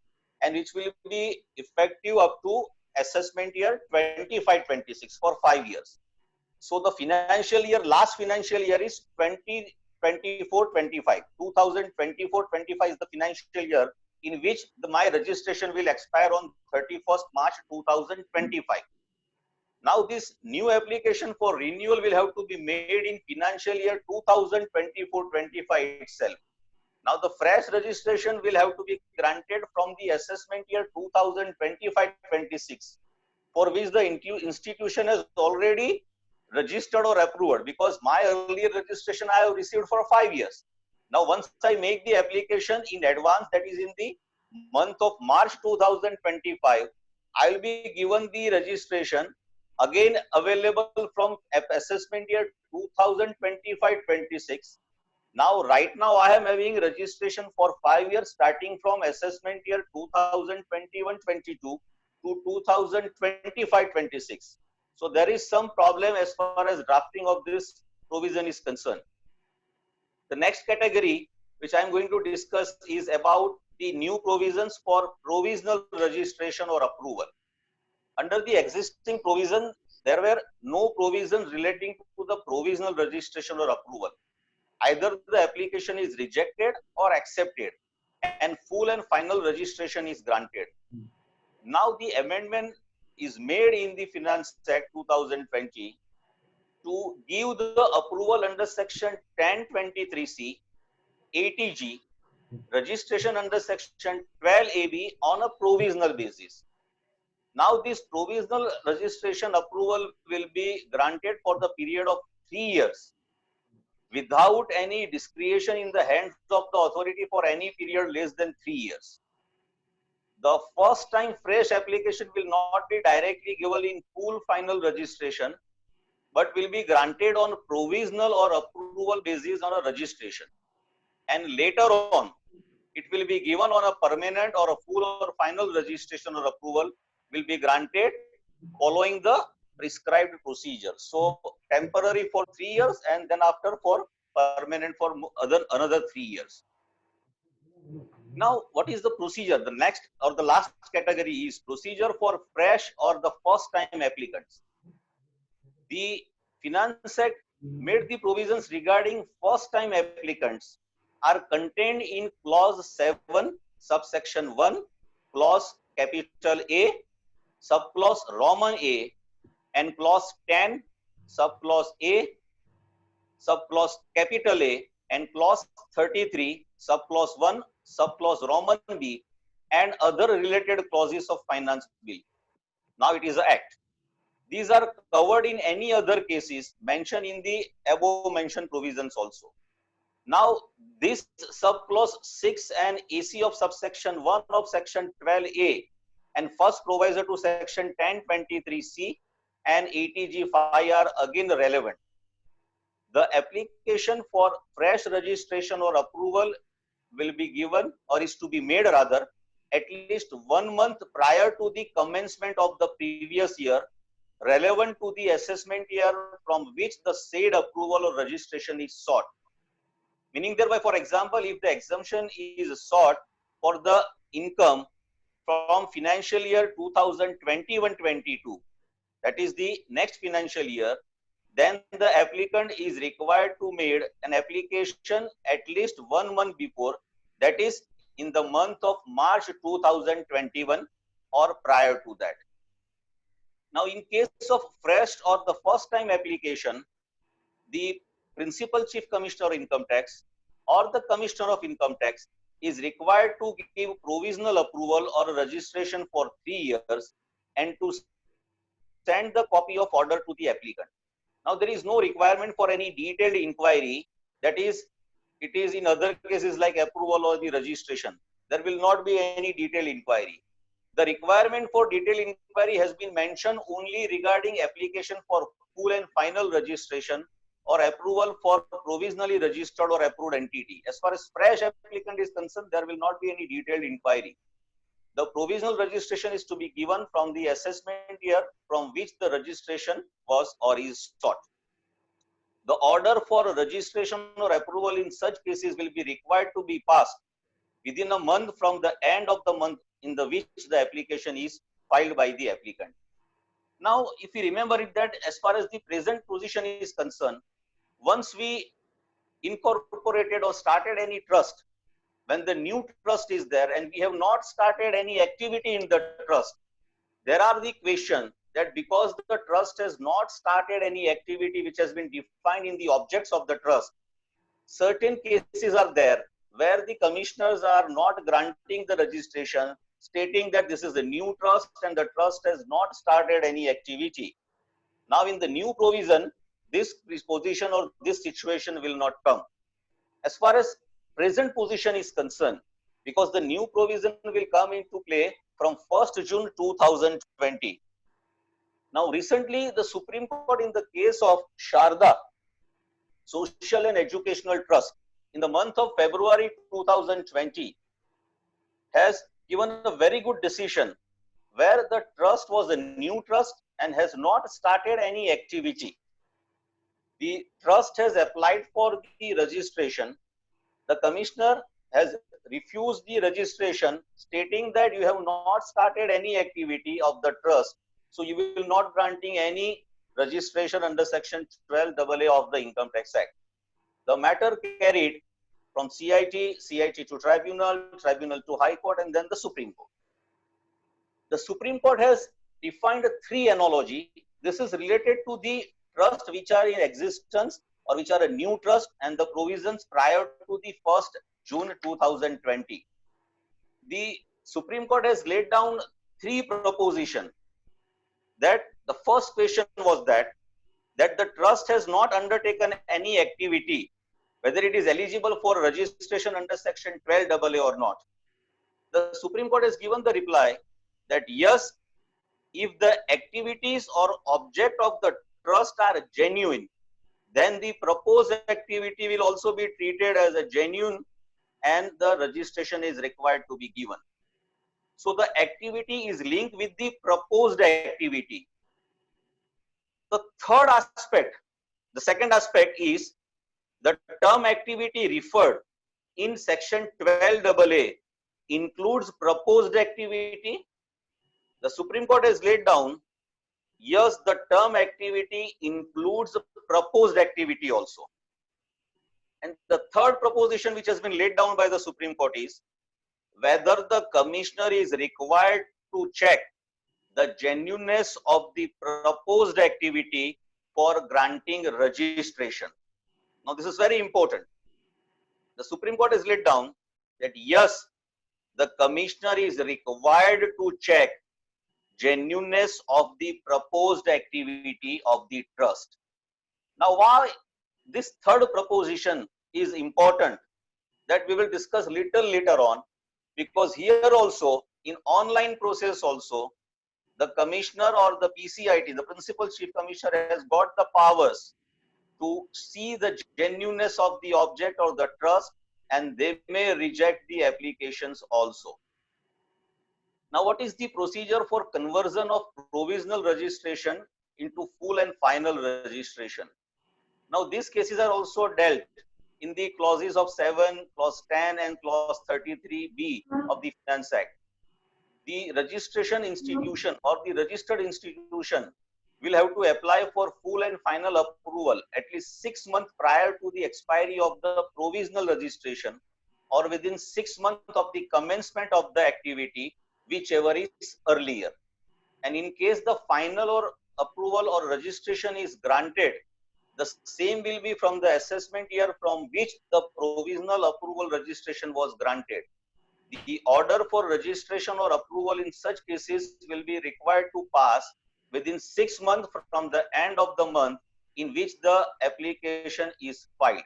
and which will be effective up to assessment year 25-26 for 5 years. So the financial year, last financial year is 2024-25. 2024-25 is the financial year in which my registration will expire on 31st March 2025. Now this new application for renewal will have to be made in financial year 2024-25 itself. Now the fresh registration will have to be granted from the assessment year 2025-26, for which the institution has already registered or approved, because my earlier registration I have received for 5 years. Now once I make the application in advance, that is in the month of March 2025, I will be given the registration again available from assessment year 2025-26. Now, right now, I am having registration for 5 years starting from assessment year 2021-22 to 2025-26. So there is some problem as far as drafting of this provision is concerned. The next category which I am going to discuss is about the new provisions for provisional registration or approval. Under the existing provision, there were no provisions relating to the provisional registration or approval. Either the application is rejected or accepted, and full and final registration is granted. Now the amendment is made in the Finance Act 2020 to give the approval under section 1023C, 80G, registration under section 12AB on a provisional basis. Now this provisional registration approval will be granted for the period of 3 years without any discretion in the hands of the authority for any period less than 3 years. The first time fresh application will not be directly given in full final registration, but will be granted on provisional or approval basis on a registration. And later on, it will be given on a permanent or a full or final registration or approval will be granted following the prescribed procedure. So temporary for 3 years and then after for permanent for another 3 years. Now, what is the procedure? The next or the last category is procedure for fresh or the first time applicants. The Finance Act made the provisions regarding first time applicants are contained in clause 7, subsection 1, clause capital A, subclause Roman A, and clause 10, subclause A, subclause capital A, and clause 33, subclause 1, subclause Roman B, and other related clauses of Finance Bill. Now it is an act. These are covered in any other cases mentioned in the above mentioned provisions also. Now this subclause 6 and AC of subsection 1 of section 12A and first proviso to section 1023C and 80G5 are again relevant. The application for fresh registration or approval will be given or is to be made rather at least 1 month prior to the commencement of the previous year relevant to the assessment year from which the said approval or registration is sought. Meaning thereby, for example, if the exemption is sought for the income from financial year 2021-22, that is the next financial year, then the applicant is required to make an application at least 1 month before, that is in the month of March 2021 or prior to that. Now in case of fresh or the first time application, the Principal Chief Commissioner of Income Tax or the Commissioner of Income Tax is required to give provisional approval or registration for 3 years and to send the copy of order to the applicant. Now there is no requirement for any detailed inquiry, that is, it is in other cases like approval or the registration. There will not be any detailed inquiry. The requirement for detailed inquiry has been mentioned only regarding application for full and final registration or approval for provisionally registered or approved entity. As far as fresh applicant is concerned, there will not be any detailed inquiry. The provisional registration is to be given from the assessment year from which the registration was or is sought. The order for registration or approval in such cases will be required to be passed within a month from the end of the month in the which the application is filed by the applicant. Now, if you remember it that as far as the present position is concerned, once we incorporated or started any trust, when the new trust is there and we have not started any activity in the trust, there are the question that because the trust has not started any activity which has been defined in the objects of the trust, certain cases are there where the commissioners are not granting the registration, stating that this is a new trust and the trust has not started any activity. Now in the new provision, this position or this situation will not come. As far as present position is concerned, because the new provision will come into play from 1st June 2020. Now recently the Supreme Court in the case of Sharda Social and Educational Trust in the month of February 2020 has given a very good decision where the trust was a new trust and has not started any activity. The trust has applied for the registration. The commissioner has refused the registration, stating that you have not started any activity of the trust, so you will not granting any registration under section 12AA of the Income Tax Act. The matter carried from CIT to tribunal, tribunal to High Court, and then the Supreme Court. The Supreme Court has defined 3 analogy. This is related to the trust which are in existence or which are a new trust and the provisions prior to the 1st June 2020. The Supreme Court has laid down 3 propositions. That the first question was that the trust has not undertaken any activity, whether it is eligible for registration under section 12AA or not. The Supreme Court has given the reply that yes, if the activities or object of the trust are genuine, then the proposed activity will also be treated as a genuine and the registration is required to be given. So the activity is linked with the proposed activity. The third aspect, the second aspect is the term activity referred in section 12AA includes proposed activity. The Supreme Court has laid down, yes, the term activity includes proposed activity also. And the third proposition which has been laid down by the Supreme Court is whether the commissioner is required to check the genuineness of the proposed activity for granting registration. Now this is very important. The Supreme Court has laid down that yes, the commissioner is required to check genuineness of the proposed activity of the trust. Now why this third proposition is important, that we will discuss little later on, because here also in online process also the commissioner or the PCIT, the principal chief commissioner, has got the powers to see the genuineness of the object or the trust, and they may reject the applications also. Now what is the procedure for conversion of provisional registration into full and final registration? Now these cases are also dealt in the clauses of 7, clause 10 and clause 33B of the Finance Act. The registration institution or the registered institution will have to apply for full and final approval at least 6 months prior to the expiry of the provisional registration or within 6 months of the commencement of the activity, whichever is earlier. And in case the final or approval or registration is granted, the same will be from the assessment year from which the provisional approval registration was granted. The order for registration or approval in such cases will be required to pass within 6 months from the end of the month in which the application is filed.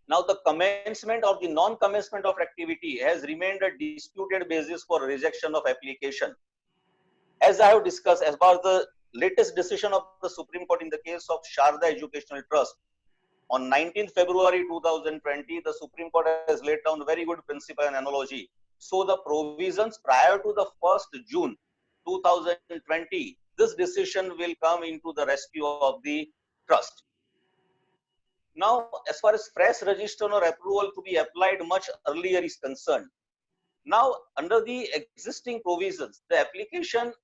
Now the commencement or the non-commencement of activity has remained a disputed basis for rejection of application. As I have discussed, as far as the latest decision of the Supreme Court in the case of Sharda Educational Trust, on 19th February 2020, the Supreme Court has laid down a very good principle and analogy. So the provisions prior to the 1st June 2020, this decision will come into the rescue of the trust. Now, as far as fresh registration or approval to be applied much earlier is concerned, now under the existing provisions, the application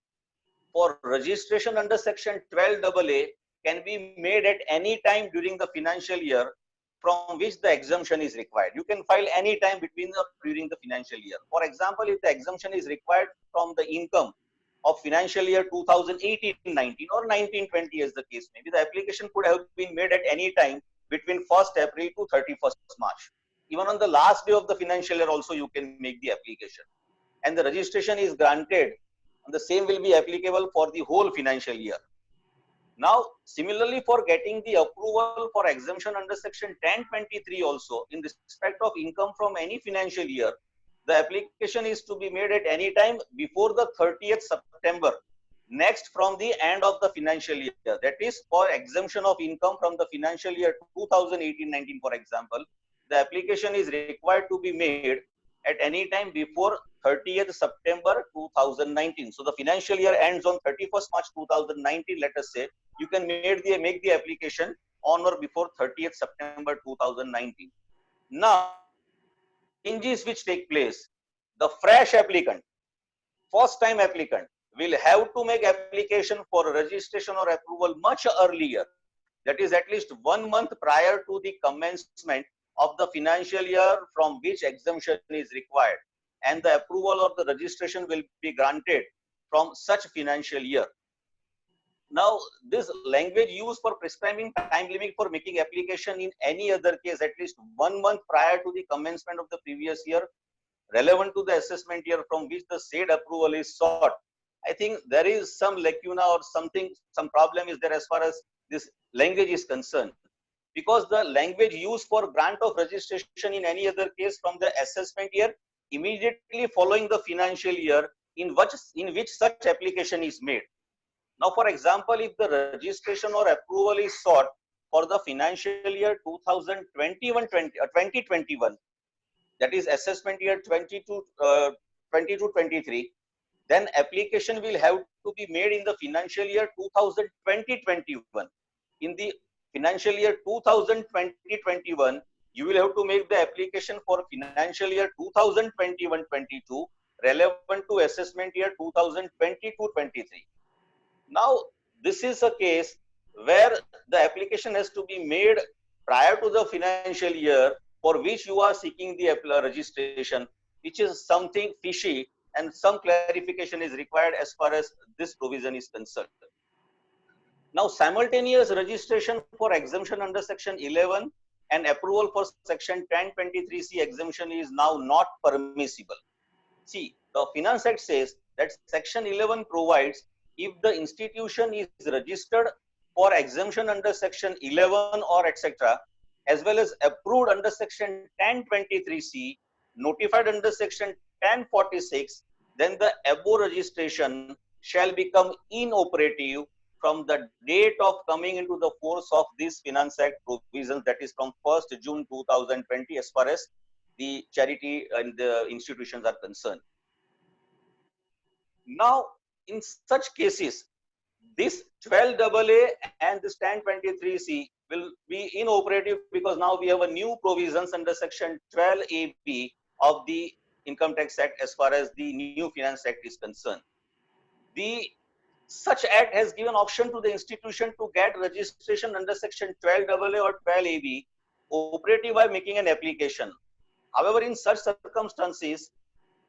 for registration under section 12AA can be made at any time during the financial year from which the exemption is required. You can file any time during the financial year. For example, if the exemption is required from the income of financial year 2018-19 or 19-20 as the case may be, the application could have been made at any time between 1st April to 31st March. Even on the last day of the financial year also you can make the application. And the registration is granted, and the same will be applicable for the whole financial year. Now, similarly, for getting the approval for exemption under section 1023 also, in respect of income from any financial year, the application is to be made at any time before the 30th September, next from the end of the financial year. That is, for exemption of income from the financial year 2018-19, for example, the application is required to be made at any time before 30th September 2019. So the financial year ends on 31st March 2019, let us say. You can make the application on or before 30th September 2019. Now, changes which take place, the fresh applicant, first time applicant, will have to make application for registration or approval much earlier. That is at least 1 month prior to the commencement of the financial year from which exemption is required, and the approval or the registration will be granted from such financial year. Now, this language used for prescribing time limit for making application in any other case at least 1 month prior to the commencement of the previous year, relevant to the assessment year from which the said approval is sought, I think there is some lacuna or something, some problem is there as far as this language is concerned. Because the language used for grant of registration in any other case from the assessment year immediately following the financial year in which such application is made. Now, for example, if the registration or approval is sought for the financial year 2021, that is assessment year 22-23, then application will have to be made in the financial year 2020-21. In the financial year 2020-21, you will have to make the application for financial year 2021-22 relevant to assessment year 2020-23. Now, this is a case where the application has to be made prior to the financial year for which you are seeking the registration, which is something fishy, and some clarification is required as far as this provision is concerned. Now, simultaneous registration for exemption under section 11 and approval for section 1023C exemption is now not permissible. See, the Finance Act says that section 11 provides if the institution is registered for exemption under section 11 or etc., as well as approved under section 1023C, notified under section 1046, then the above registration shall become inoperative from the date of coming into the force of this Finance Act provisions, that is from 1st June 2020 as far as the charity and the institutions are concerned. Now, in such cases, this 12AA and this 1023C will be inoperative because now we have a new provisions under section 12AB of the Income Tax Act as far as the new Finance Act is concerned. Such act has given option to the institution to get registration under section 12AA or 12AB operative by making an application. However, in such circumstances,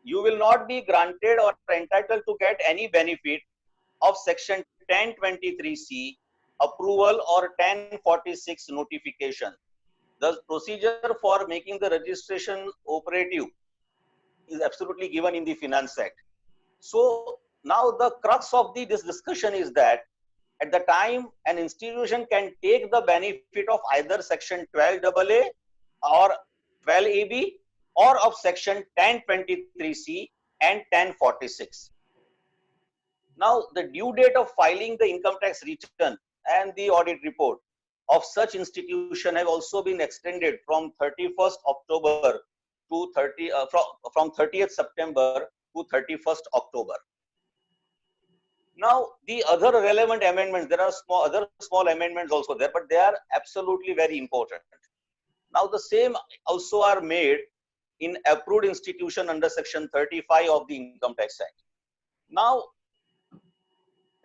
you will not be granted or entitled to get any benefit of section 1023C approval or 1046 notification. The procedure for making the registration operative is absolutely given in the Finance Act. So now the crux of this discussion is that at the time an institution can take the benefit of either section 12AA or 12AB or of section 1023C and 1046. Now, the due date of filing the income tax return and the audit report of such institution have also been extended from 31st October to from 30th September to 31st October. Now, the other relevant amendments, there are other small amendments also there, but they are absolutely very important. Now, the same also are made in approved institution under section 35 of the Income Tax Act. Now,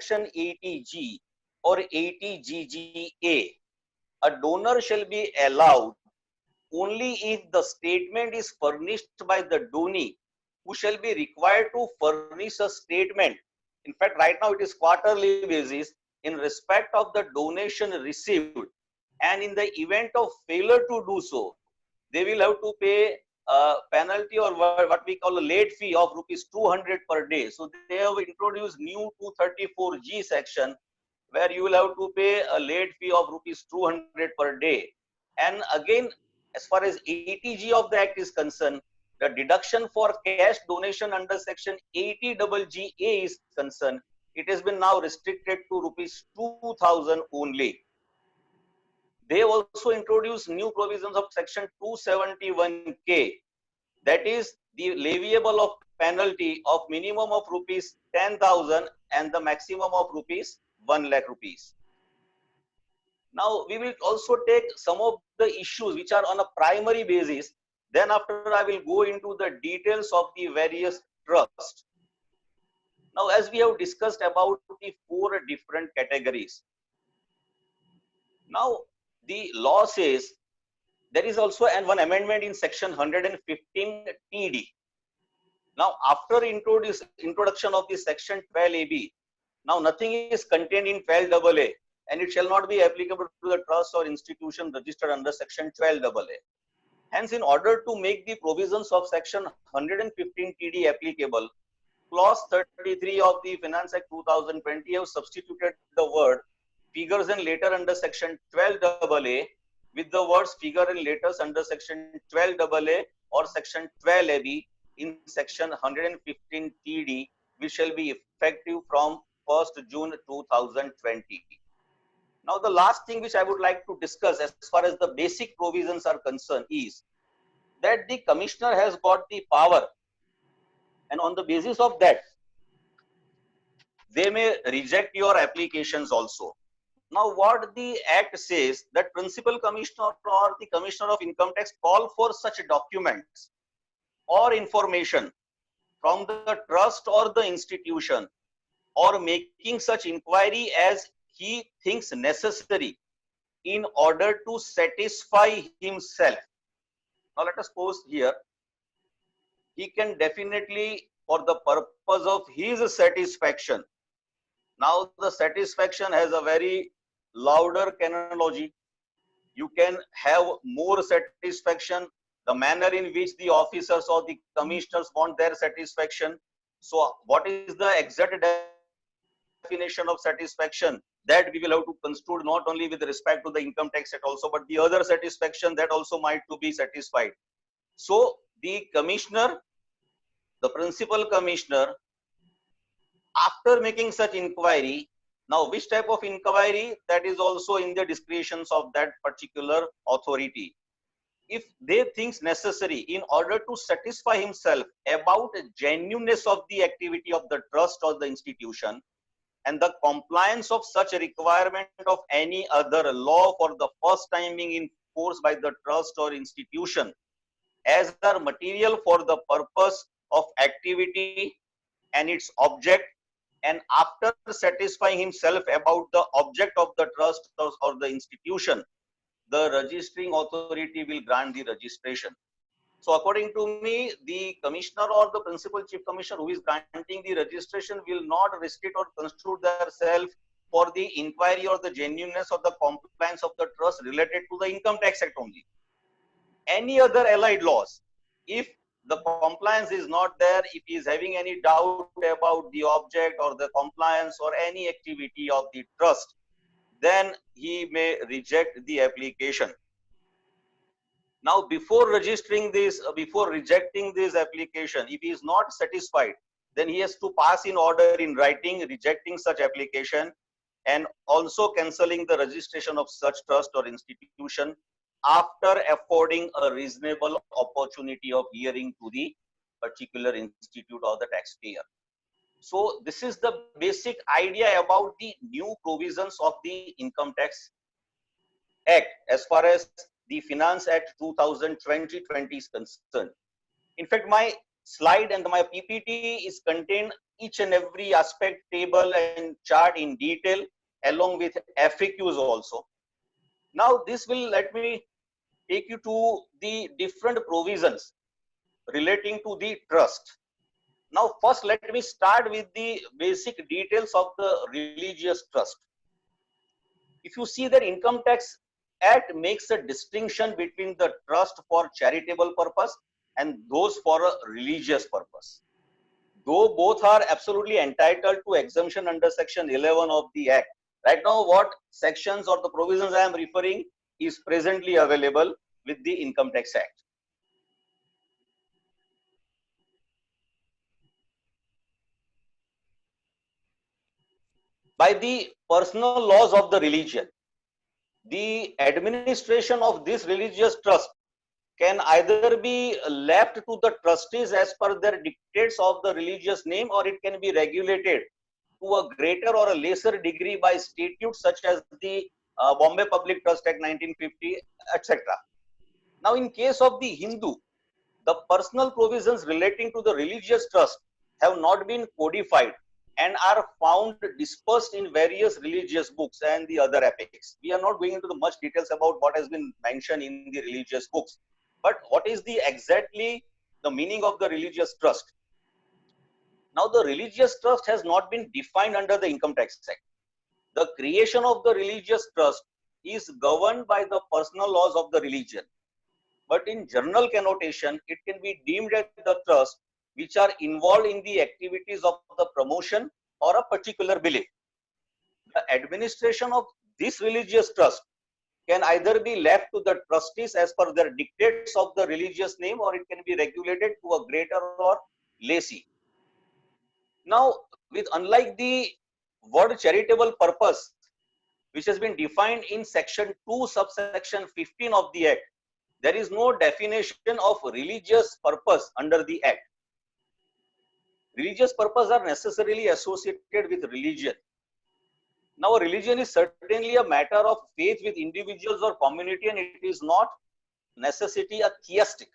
section 80G or 80GGA, a donor shall be allowed only if the statement is furnished by the donee, who shall be required to furnish a statement In fact, right now it is quarterly basis in respect of the donation received, and in the event of failure to do so, they will have to pay a penalty or what we call a late fee of rupees 200 per day. So they have introduced new 234G section where you will have to pay a late fee of rupees 200 per day. And again, as far as 80G of the Act is concerned, the deduction for cash donation under section 80GGA is concerned, it has been now restricted to rupees 2,000 only. They also introduced new provisions of section 271K, that is the leviable of penalty of minimum of rupees 10,000 and the maximum of rupees 1 lakh rupees. Now we will also take some of the issues which are on a primary basis. Then after I will go into the details of the various trusts. Now, as we have discussed about the 4 different categories. Now the law says there is also one amendment in section 115 TD. Now after introduction of the section 12AB, now nothing is contained in 12AA, and it shall not be applicable to the trust or institution registered under section 12AA. Hence, in order to make the provisions of section 115 TD applicable, clause 33 of the Finance Act 2020 have substituted the word figures and letter under section 12AA with the words figure and letters under section 12AA or section 12AB in section 115 TD, which shall be effective from 1st June 2020. Now, the last thing which I would like to discuss as far as the basic provisions are concerned is that the commissioner has got the power, and on the basis of that, they may reject your applications also. Now, what the Act says that principal commissioner or the commissioner of income tax call for such documents or information from the trust or the institution, or making such inquiry as he thinks necessary in order to satisfy himself. Now let us pause here. He can definitely, for the purpose of his satisfaction. Now the satisfaction has a very louder canology. You can have more satisfaction, the manner in which the officers or the commissioners want their satisfaction. So what is the exact definition of satisfaction? That we will have to construe not only with respect to the Income Tax Act also, but the other satisfaction that also might to be satisfied. So the commissioner, the principal commissioner, after making such inquiry, now which type of inquiry, that is also in the discretions of that particular authority. If they think necessary in order to satisfy himself about the genuineness of the activity of the trust or the institution, and the compliance of such a requirement of any other law for the first time being enforced by the trust or institution as are material for the purpose of activity and its object, and after satisfying himself about the object of the trust or the institution, the registering authority will grant the registration. So according to me, the commissioner or the principal chief commissioner who is granting the registration will not restrict or construe themselves for the inquiry or the genuineness of the compliance of the trust related to the Income Tax Act only. Any other allied laws, if the compliance is not there, if he is having any doubt about the object or the compliance or any activity of the trust, then he may reject the application. Now, before registering this, before rejecting this application, if he is not satisfied, then he has to pass in order in writing rejecting such application and also cancelling the registration of such trust or institution after affording a reasonable opportunity of hearing to the particular institute or the taxpayer. So this is the basic idea about the new provisions of the Income Tax Act as far as the Finance Act 2020 is concerned. In fact, my slide and my PPT is contained each and every aspect, table and chart in detail along with FAQs also. Now this will let me take you to the different provisions relating to the trust. Now, first, let me start with the basic details of the religious trust. If you see that Income Tax Act makes a distinction between the trust for charitable purpose and those for a religious purpose. Though both are absolutely entitled to exemption under Section 11 of the Act. Right now, what sections or the provisions I am referring is presently available with the Income Tax Act. By the personal laws of the religion, the administration of this religious trust can either be left to the trustees as per their dictates of the religious name, or it can be regulated to a greater or a lesser degree by statutes such as the Bombay Public Trust Act 1950, etc. Now, in case of the Hindu, the personal provisions relating to the religious trust have not been codified and are found dispersed in various religious books and the other epics. We are not going into the much details about what has been mentioned in the religious books, but what is the exactly the meaning of the religious trust? Now, the religious trust has not been defined under the Income Tax Act. The creation of the religious trust is governed by the personal laws of the religion. But in general connotation, it can be deemed as the trust which are involved in the activities of the promotion or a particular belief. The administration of this religious trust can either be left to the trustees as per their dictates of the religious name, or it can be regulated to a greater or lessee. Now, unlike the word charitable purpose, which has been defined in Section 2, subsection 15 of the Act, there is no definition of religious purpose under the Act. Religious purpose are necessarily associated with religion. Now, a religion is certainly a matter of faith with individuals or community, and it is not necessity a theistic.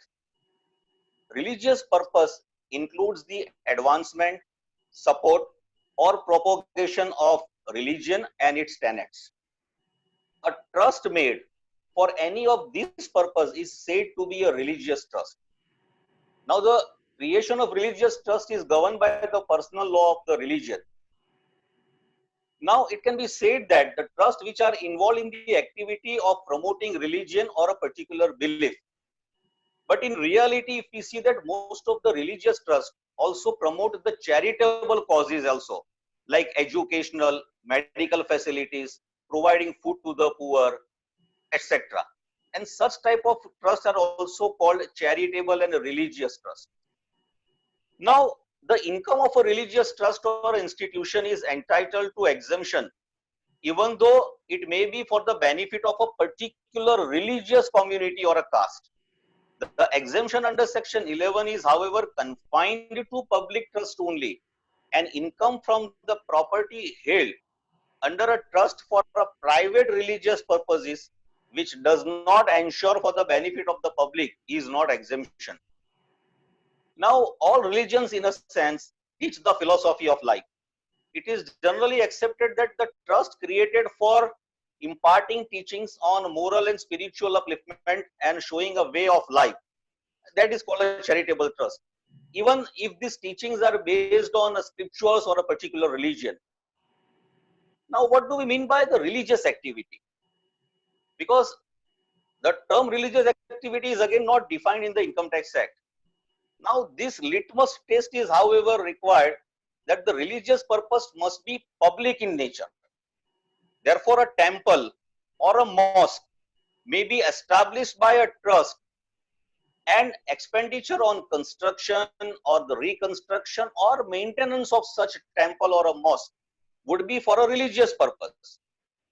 Religious purpose includes the advancement, support, or propagation of religion and its tenets. A trust made for any of these purpose is said to be a religious trust. Now, the creation of religious trust is governed by the personal law of the religion. Now, it can be said that the trusts which are involved in the activity of promoting religion or a particular belief. But in reality, if we see that most of the religious trusts also promote the charitable causes also, like educational, medical facilities, providing food to the poor, etc. And such type of trusts are also called charitable and religious trusts. Now, the income of a religious trust or institution is entitled to exemption, even though it may be for the benefit of a particular religious community or a caste. The exemption under Section 11 is, however, confined to public trust only, and income from the property held under a trust for a private religious purposes, which does not ensure for the benefit of the public, is not exemption. Now, all religions in a sense teach the philosophy of life. It is generally accepted that the trust created for imparting teachings on moral and spiritual upliftment and showing a way of life, that is called a charitable trust, even if these teachings are based on a scriptures or a particular religion. Now, what do we mean by the religious activity? Because the term religious activity is again not defined in the Income Tax Act. Now, this litmus test is, however, required that the religious purpose must be public in nature. Therefore, a temple or a mosque may be established by a trust, and expenditure on construction or the reconstruction or maintenance of such temple or a mosque would be for a religious purpose.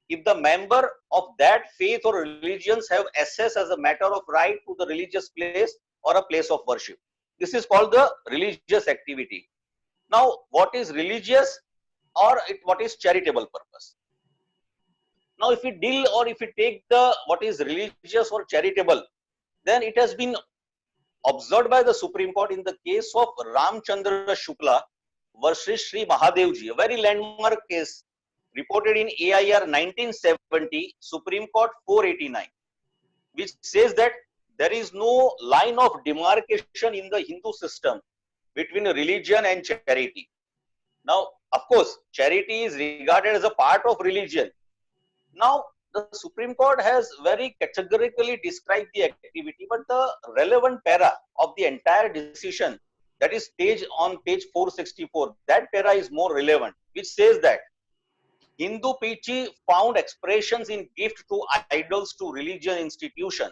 If the member of that faith or religions have access as a matter of right to the religious place or a place of worship. This is called the religious activity. Now, what is religious or what is charitable purpose? Now, if we deal or if we take the what is religious or charitable, then it has been observed by the Supreme Court in the case of Ramchandra Shukla versus Sri Mahadevji, a very landmark case reported in AIR 1970, Supreme Court 489, which says that there is no line of demarcation in the Hindu system between religion and charity. Now, of course, charity is regarded as a part of religion. Now, the Supreme Court has very categorically described the activity, but the relevant para of the entire decision, that is on page 464, that para is more relevant, which says that Hindu Pichi found expressions in gift to idols to religion institution,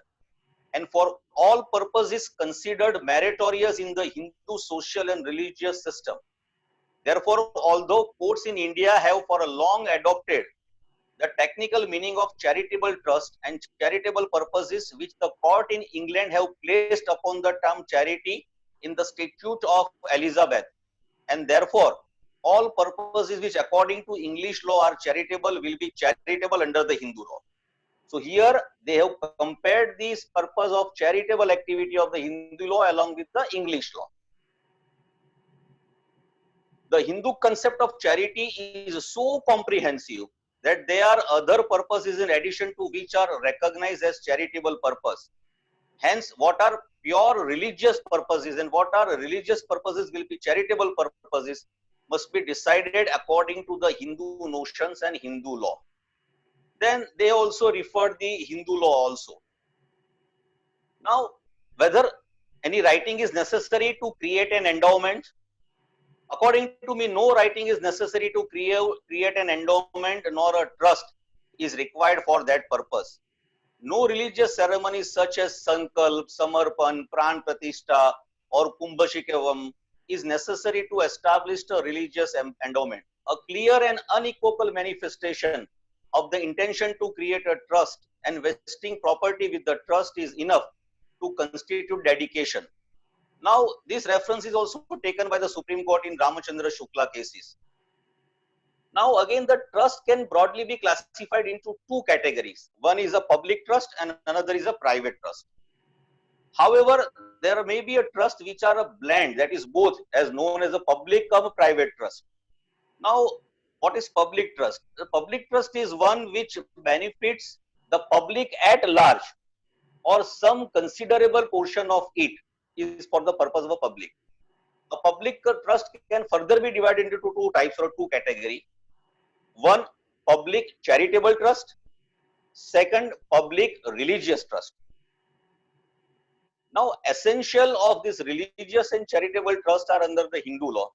and for all purposes considered meritorious in the Hindu social and religious system. Therefore, although courts in India have for a long adopted the technical meaning of charitable trust and charitable purposes, which the court in England have placed upon the term charity in the Statute of Elizabeth, and therefore all purposes which according to English law are charitable will be charitable under the Hindu law. So here they have compared this purpose of charitable activity of the Hindu law along with the English law. The Hindu concept of charity is so comprehensive that there are other purposes in addition to which are recognized as charitable purpose. Hence, what are pure religious purposes and what are religious purposes will be charitable purposes must be decided according to the Hindu notions and Hindu law. Then they also refer the Hindu law also. Now, whether any writing is necessary to create an endowment, according to me, no writing is necessary to create an endowment nor a trust is required for that purpose. No religious ceremonies such as Sankalp, Samarpan, Pran Pratishtha or Kumbhashikavam is necessary to establish a religious endowment. A clear and unequivocal manifestation of the intention to create a trust and vesting property with the trust is enough to constitute dedication. Now, this reference is also taken by the Supreme Court in Ramachandra Shukla cases. Now, again, the trust can broadly be classified into two categories. One is a public trust and another is a private trust. However, there may be a trust which are a blend, that is both, as known as a public or a private trust. Now, what is public trust? The public trust is one which benefits the public at large or some considerable portion of it is for the purpose of a public. A public trust can further be divided into two types or two categories. One, public charitable trust. Second, public religious trust. Now, essential of this religious and charitable trust are under the Hindu law.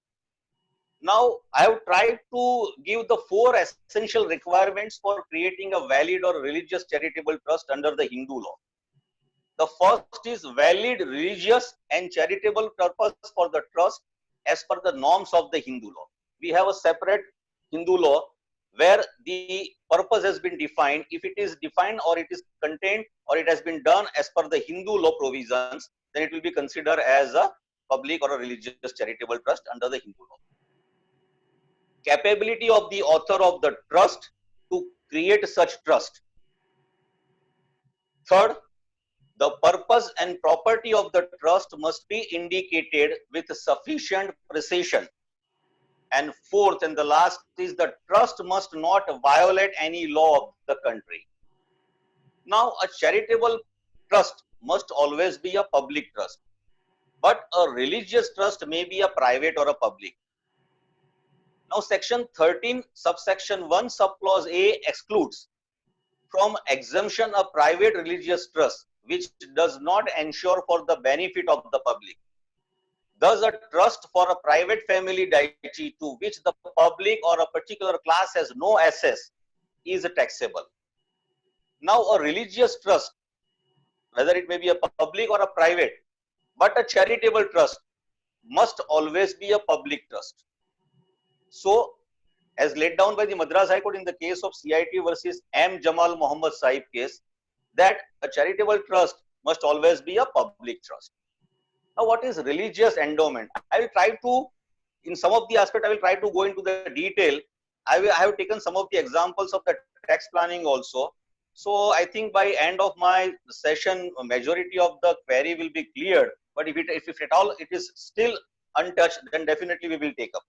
Now, I have tried to give the 4 essential requirements for creating a valid or religious charitable trust under the Hindu law. The first is valid religious and charitable purpose for the trust as per the norms of the Hindu law. We have a separate Hindu law where the purpose has been defined. If it is defined or it is contained or it has been done as per the Hindu law provisions, then it will be considered as a public or a religious charitable trust under the Hindu law. Capability of the author of the trust to create such trust. Third, the purpose and property of the trust must be indicated with sufficient precision. And fourth and the last is the trust must not violate any law of the country. Now, a charitable trust must always be a public trust, but a religious trust may be a private or a public. Now, section 13, subsection 1, subclause A excludes from exemption a private religious trust which does not ensure for the benefit of the public. Thus, a trust for a private family deity to which the public or a particular class has no access is taxable. Now, a religious trust, whether it may be a public or a private, but a charitable trust must always be a public trust. So, as laid down by the Madras High Court in the case of CIT versus M. Jamal Muhammad Sahib case, that a charitable trust must always be a public trust. Now, what is religious endowment? I will try to, in some of the aspects, I will try to go into the detail. I have taken some of the examples of the tax planning also. So, I think by end of my session, majority of the query will be cleared. But if at all it is still untouched, then definitely we will take up.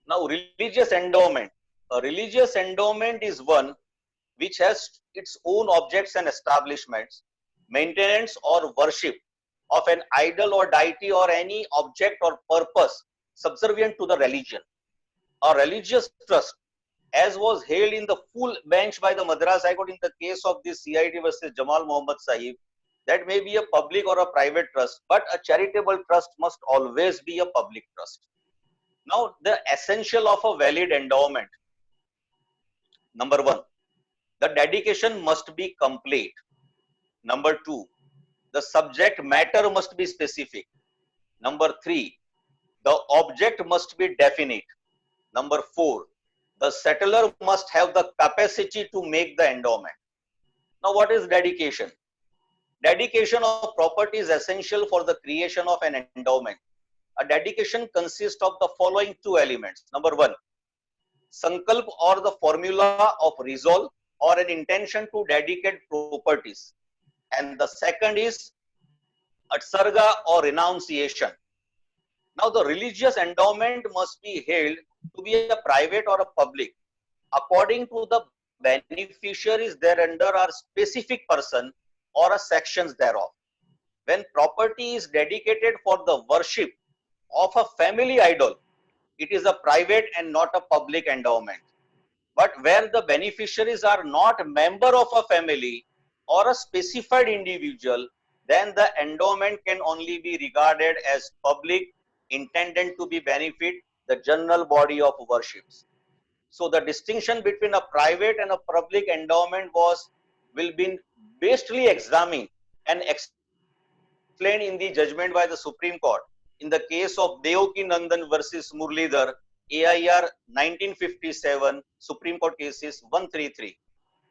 Now, religious endowment. A religious endowment is one which has its own objects and establishments, maintenance or worship of an idol or deity or any object or purpose subservient to the religion. A religious trust, as was held in the full bench by the Madras High Court in the case of the CID versus Jamal Muhammad Sahib, that may be a public or a private trust, but a charitable trust must always be a public trust. Now, the essential of a valid endowment. Number 1, the dedication must be complete. Number 2, the subject matter must be specific. Number 3, the object must be definite. Number 4, the settlor must have the capacity to make the endowment. Now, what is dedication? Dedication of property is essential for the creation of an endowment. A dedication consists of the following 2 elements. Number 1, sankalp or the formula of resolve or an intention to dedicate properties. And the second is utsarga or renunciation. Now, the religious endowment must be held to be a private or a public. According to the beneficiaries thereunder are specific person or a sections thereof. When property is dedicated for the worship of a family idol, it is a private and not a public endowment. But where the beneficiaries are not a member of a family or a specified individual, then the endowment can only be regarded as public, intended to be benefit the general body of worships. So the distinction between a private and a public endowment will be basically examined and explained in the judgment by the Supreme Court in the case of Devaki Nandan versus Murlidhar, AIR 1957, Supreme Court cases 133,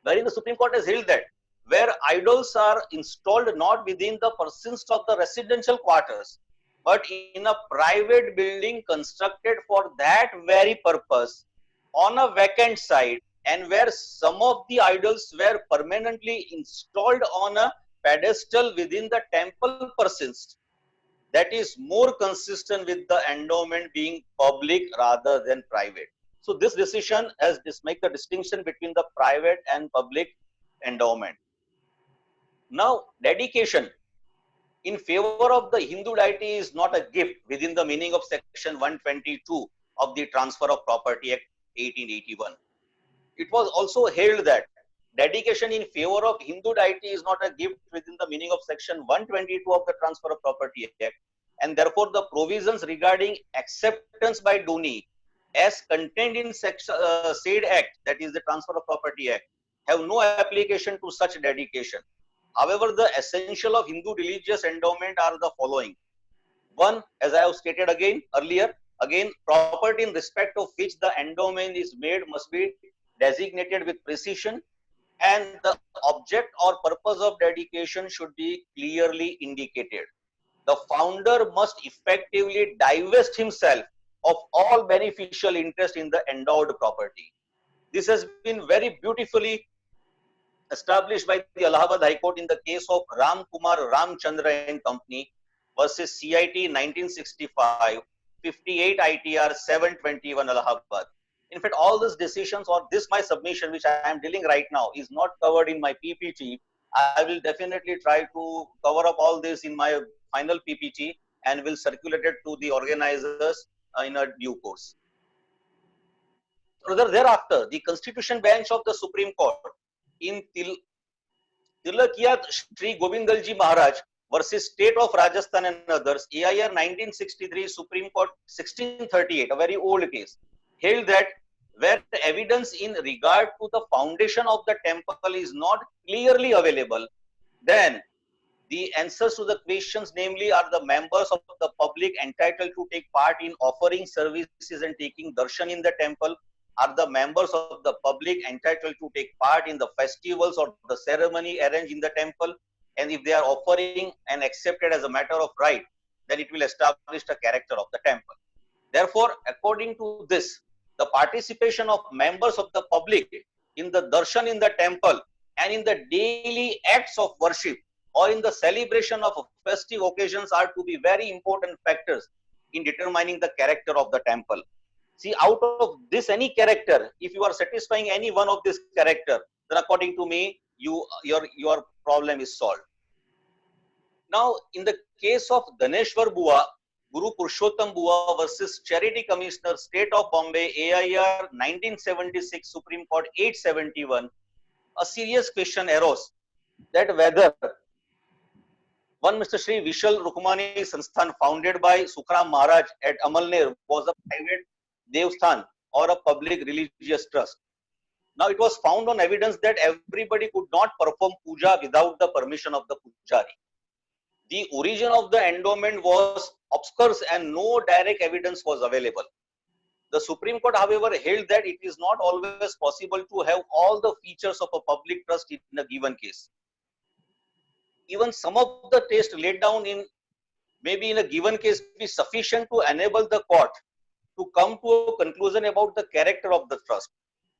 wherein the Supreme Court has held that where idols are installed not within the precincts of the residential quarters, but in a private building constructed for that very purpose on a vacant site, and where some of the idols were permanently installed on a pedestal within the temple precincts, that is more consistent with the endowment being public rather than private. So this decision has make the distinction between the private and public endowment. Now, dedication in favor of the Hindu deity is not a gift within the meaning of section 122 of the Transfer of Property Act 1881. It was also held that dedication in favor of Hindu deity is not a gift within the meaning of section 122 of the Transfer of Property Act, and therefore the provisions regarding acceptance by donee as contained in said act, that is the Transfer of Property Act, have no application to such dedication. However, the essential of Hindu religious endowment are the following. 1, as I have stated earlier, property in respect of which the endowment is made must be designated with precision, and the object or purpose of dedication should be clearly indicated. The founder must effectively divest himself of all beneficial interest in the endowed property. This has been very beautifully established by the Allahabad High Court in the case of Ram Kumar Ramchandra and Company versus CIT 1965, 58 ITR 721 Allahabad. In fact, all these decisions or this my submission which I am dealing right now is not covered in my PPT. I will definitely try to cover up all this in my final PPT and will circulate it to the organizers in a due course. Further thereafter, the Constitution Bench of the Supreme Court in Tilakiyat Shri Govindalji Maharaj versus State of Rajasthan and others, AIR 1963, Supreme Court 1638, a very old case, held that where the evidence in regard to the foundation of the temple is not clearly available, then the answers to the questions, namely, are the members of the public entitled to take part in offering services and taking darshan in the temple, are the members of the public entitled to take part in the festivals or the ceremony arranged in the temple, and if they are offering and accepted as a matter of right, then it will establish the character of the temple. Therefore, according to this, the participation of members of the public in the darshan in the temple and in the daily acts of worship or in the celebration of festive occasions are to be very important factors in determining the character of the temple. See, out of this any character, if you are satisfying any one of this character, then according to me, your problem is solved. Now, in the case of Dhaneshwar Bua, Guru Purushottam Bua versus Charity Commissioner, State of Bombay, AIR 1976, Supreme Court 871, a serious question arose that whether one Mr. Shri Vishal Rukmani Sansthan founded by Sukram Maharaj at Amalner was a private devsthan or a public religious trust. Now, it was found on evidence that everybody could not perform puja without the permission of the pujari. The origin of the endowment was obscure and no direct evidence was available. The Supreme Court, however, held that it is not always possible to have all the features of a public trust in a given case. Even some of the tests laid down in maybe in a given case be sufficient to enable the court to come to a conclusion about the character of the trust.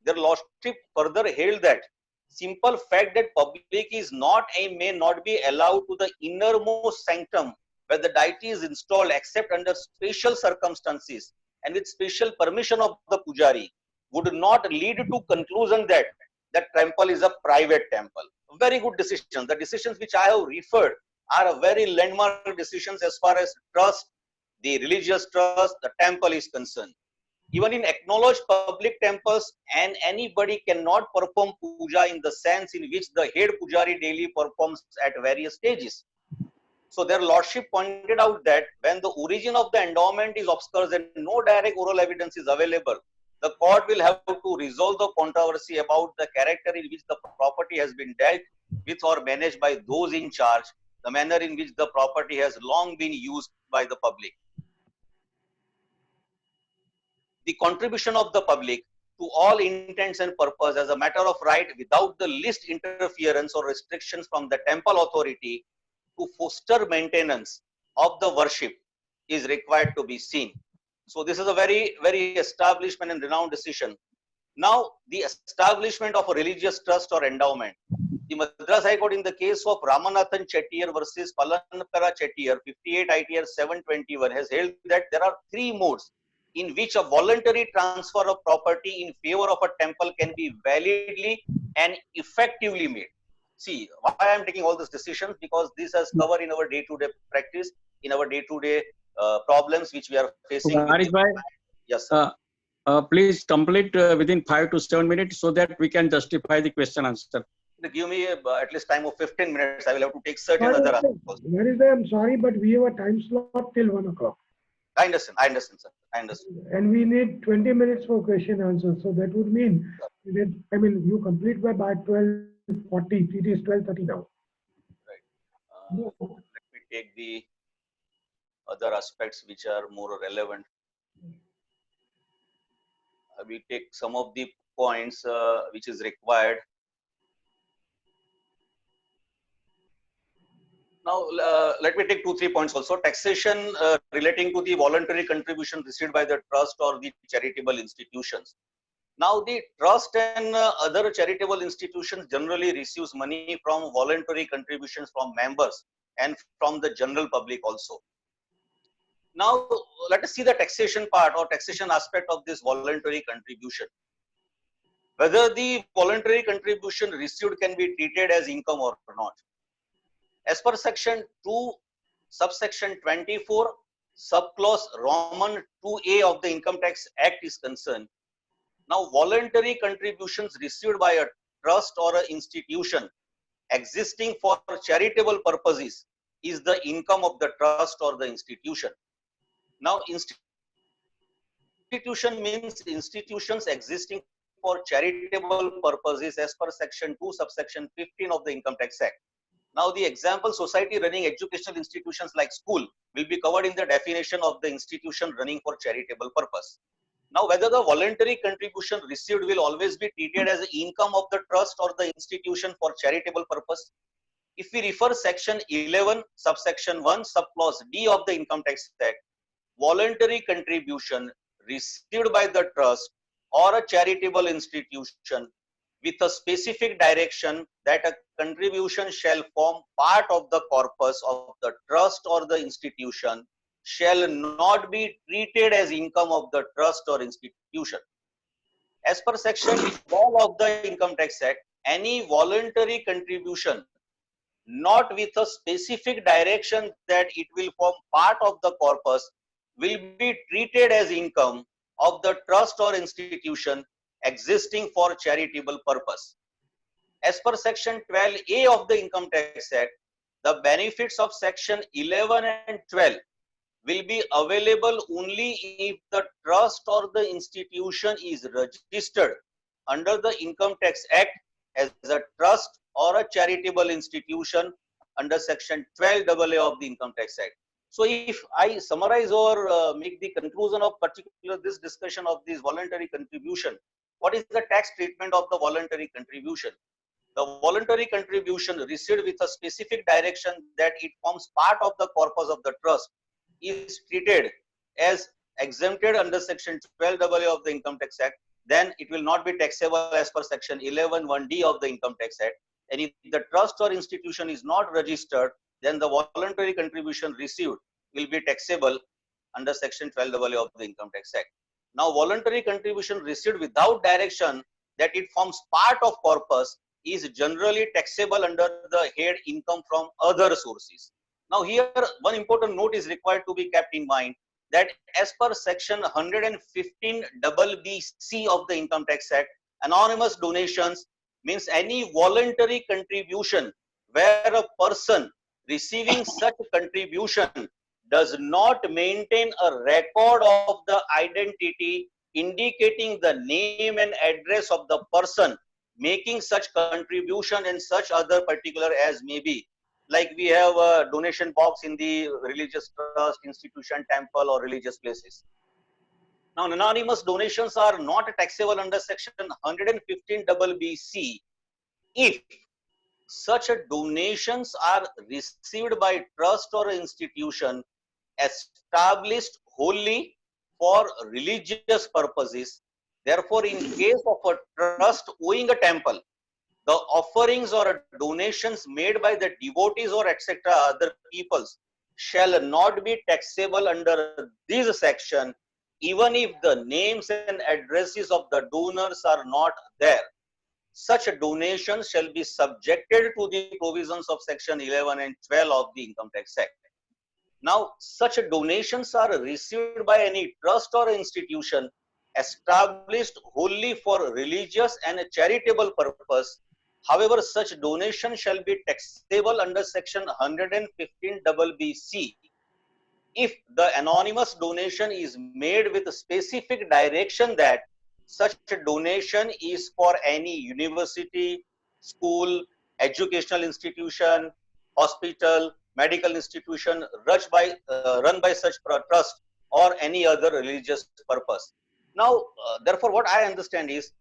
Their lordship further held that simple fact that public is not and may not be allowed to the innermost sanctum where the deity is installed except under special circumstances and with special permission of the pujari would not lead to conclusion that that temple is a private temple. Very good decisions. The decisions which I have referred are very landmark decisions as far as trust, the religious trust, the temple is concerned. Even in acknowledged public temples, and anybody cannot perform puja in the sense in which the head pujari daily performs at various stages. So their lordship pointed out that when the origin of the endowment is obscure and no direct oral evidence is available, the court will have to resolve the controversy about the character in which the property has been dealt with or managed by those in charge, the manner in which the property has long been used by the public. The contribution of the public to all intents and purpose as a matter of right without the least interference or restrictions from the temple authority to foster maintenance of the worship is required to be seen. So this is a very, very established and renowned decision. Now, the establishment of a religious trust or endowment. The Madras High Court in the case of Ramanathan Chettiar versus Palankara Chettiar, 58 ITR 721 has held that there are three modes in which a voluntary transfer of property in favor of a temple can be validly and effectively made. See, why I am taking all these decisions? Because this has covered in our day-to-day practice, in our day-to-day problems which we are facing. Yes, sir. Please complete within 5 to 7 minutes so that we can justify the question answer. Give me at least time of 15 minutes. I will have to take certain other answers. I'm sorry, but we have a time slot till 1 o'clock. I understand, sir. I understand. And we need 20 minutes for question answer. So that would mean that, I mean, you complete by 12:40. It is 12:30 now. Right. Let me take the other aspects which are more relevant. We take some of the points which is required. Now, let me take 2-3 points also. Taxation relating to the voluntary contribution received by the trust or the charitable institutions. Now, the trust and other charitable institutions generally receives money from voluntary contributions from members and from the general public also. Now, let us see the taxation part or taxation aspect of this voluntary contribution. Whether the voluntary contribution received can be treated as income or not. As per section 2, subsection 24, subclause Roman 2A of the Income Tax Act is concerned. Now, voluntary contributions received by a trust or an institution existing for charitable purposes is the income of the trust or the institution. Now, institution means institutions existing for charitable purposes as per section 2, subsection 15 of the Income Tax Act. Now, the example society running educational institutions like school will be covered in the definition of the institution running for charitable purpose. Now, whether the voluntary contribution received will always be treated as income of the trust or the institution for charitable purpose. If we refer section 11, subsection 1, subclause D of the Income Tax Act, voluntary contribution received by the trust or a charitable institution with a specific direction that a contribution shall form part of the corpus of the trust or the institution shall not be treated as income of the trust or institution. As per section 12 of the Income Tax Act, any voluntary contribution not with a specific direction that it will form part of the corpus, will be treated as income of the trust or institution existing for charitable purpose. As per section 12A of the Income Tax Act, the benefits of section 11 and 12 will be available only if the trust or the institution is registered under the Income Tax Act as a trust or a charitable institution under section 12AA of the Income Tax Act. So if I summarize or make the conclusion of particular this discussion of this voluntary contribution, what is the tax treatment of the voluntary contribution? The voluntary contribution received with a specific direction that it forms part of the corpus of the trust is treated as exempted under section 12AA of the Income Tax Act. Then it will not be taxable as per section 11(1)(d) of the Income Tax Act. And if the trust or institution is not registered, then the voluntary contribution received will be taxable under section 12AA of the Income Tax Act. Now, voluntary contribution received without direction that it forms part of corpus is generally taxable under the head income from other sources. Now, here one important note is required to be kept in mind, that as per section 115BBC of the Income Tax Act, anonymous donations means any voluntary contribution where a person receiving such contribution does not maintain a record of the identity indicating the name and address of the person making such contribution and such other particular as may be. Like we have a donation box in the religious trust, institution, temple or religious places. Now, anonymous donations are not taxable under section 115BBC if such donations are received by trust or institution established wholly for religious purposes. Therefore, in case of a trust owing a temple, the offerings or donations made by the devotees or etc. other peoples shall not be taxable under this section, even if the names and addresses of the donors are not there. Such donations shall be subjected to the provisions of section 11 and 12 of the Income Tax Act. Now, such donations are received by any trust or institution established wholly for religious and charitable purpose. However, such donation shall be taxable under section 115BBC if the anonymous donation is made with a specific direction that such donation is for any university, school, educational institution, hospital, medical institution run by such trust or any other religious purpose. Now, therefore, what I understand is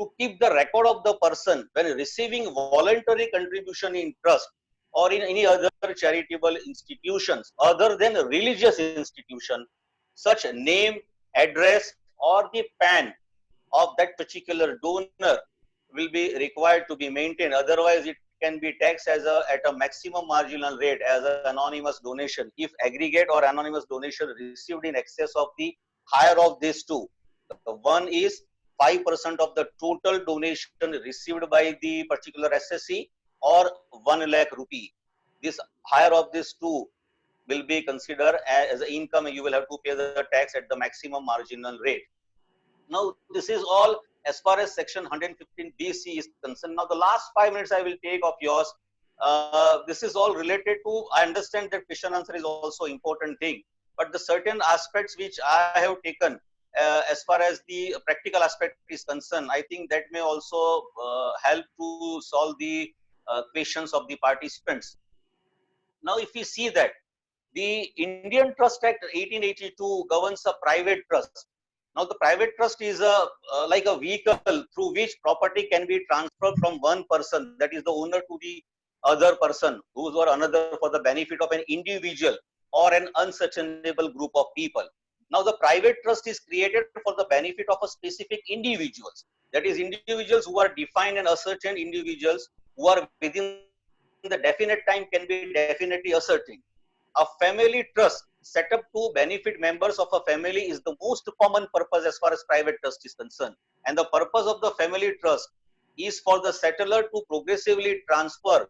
to keep the record of the person when receiving voluntary contribution in trust or in any other charitable institutions other than a religious institution, such name, address or the PAN of that particular donor will be required to be maintained. Otherwise, it can be taxed as at a maximum marginal rate as an anonymous donation if aggregate or anonymous donation received in excess of the higher of these two. The one is 5% of the total donation received by the particular SSC or 1 lakh rupee. This higher of these two will be considered as income and you will have to pay the tax at the maximum marginal rate. Now, this is all as far as section 115BC is concerned. Now, the last 5 minutes I will take of yours. This is all related to, I understand that question answer is also important thing, but the certain aspects which I have taken as far as the practical aspect is concerned, I think that may also help to solve the questions of the participants. Now, if we see that the Indian Trust Act 1882 governs a private trust. Now, the private trust is like a vehicle through which property can be transferred from one person, that is the owner, to the other person, whose or another, for the benefit of an individual or an unsustainable group of people. Now, the private trust is created for the benefit of a specific individuals. That is, individuals who are defined and ascertained individuals who are within the definite time can be definitely ascertained. A family trust set up to benefit members of a family is the most common purpose as far as private trust is concerned. And the purpose of the family trust is for the settlor to progressively transfer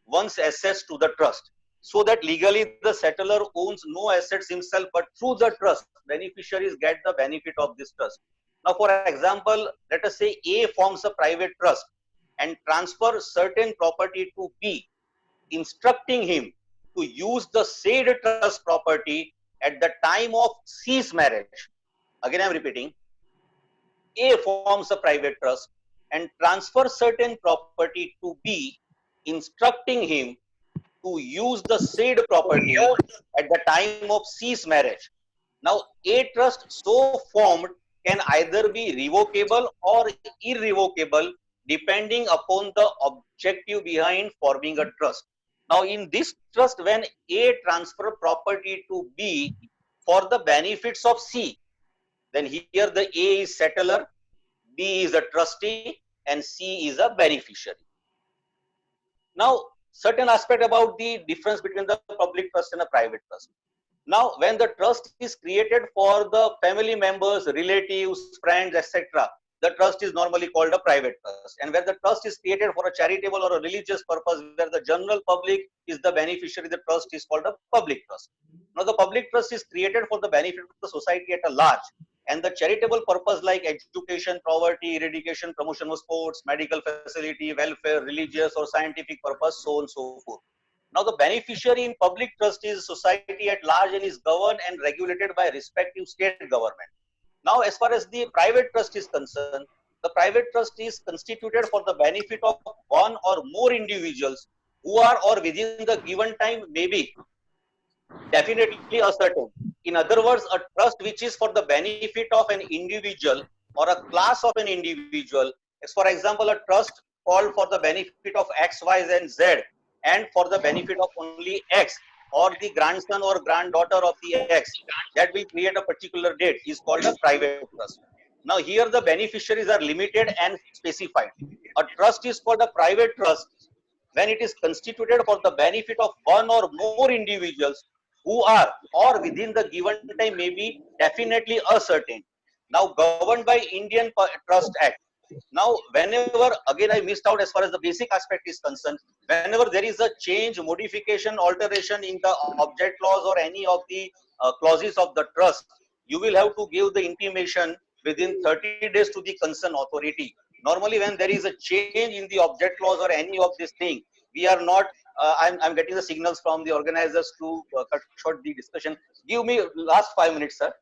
one's assets to the trust, so that legally the settler owns no assets himself, but through the trust, beneficiaries get the benefit of this trust. Now, for example, let us say A forms a private trust and transfers certain property to B, instructing him to use the said trust property at the time of C's marriage. Again, I am repeating. A forms a private trust and transfers certain property to B, instructing him to use the said property at the time of C's marriage. Now, a trust so formed can either be revocable or irrevocable depending upon the objective behind forming a trust. Now, in this trust, when A transfer property to B for the benefits of C, then here the A is settler, B is a trustee, and C is a beneficiary. Now, certain aspect about the difference between the public trust and a private trust. Now, when the trust is created for the family members, relatives, friends, etc., the trust is normally called a private trust. And where the trust is created for a charitable or a religious purpose, where the general public is the beneficiary, the trust is called a public trust. Now, the public trust is created for the benefit of the society at a large. And the charitable purpose like education, poverty, eradication, promotion of sports, medical facility, welfare, religious or scientific purpose, so on and so forth. Now, the beneficiary in public trust is society at large and is governed and regulated by respective state government. Now, as far as the private trust is concerned, the private trust is constituted for the benefit of one or more individuals who are or within the given time may be definitely ascertained. In other words, a trust which is for the benefit of an individual or a class of an individual, as for example, a trust called for the benefit of X, Y, and Z, and for the benefit of only X or the grandson or granddaughter of the X, that will create a particular date, is called a private trust. Now, here the beneficiaries are limited and specified. A trust is called a private trust when it is constituted for the benefit of one or more individuals who are or within the given time may be definitely ascertained. Now, governed by Indian Trust Act. Now, whenever, again I missed out as far as the basic aspect is concerned, whenever there is a change, modification, alteration in the object clause or any of the clauses of the trust, you will have to give the intimation within 30 days to the concerned authority. Normally, when there is a change in the object clause or any of this thing, we are not, I'm getting the signals from the organizers to cut short the discussion. Give me last 5 minutes, sir.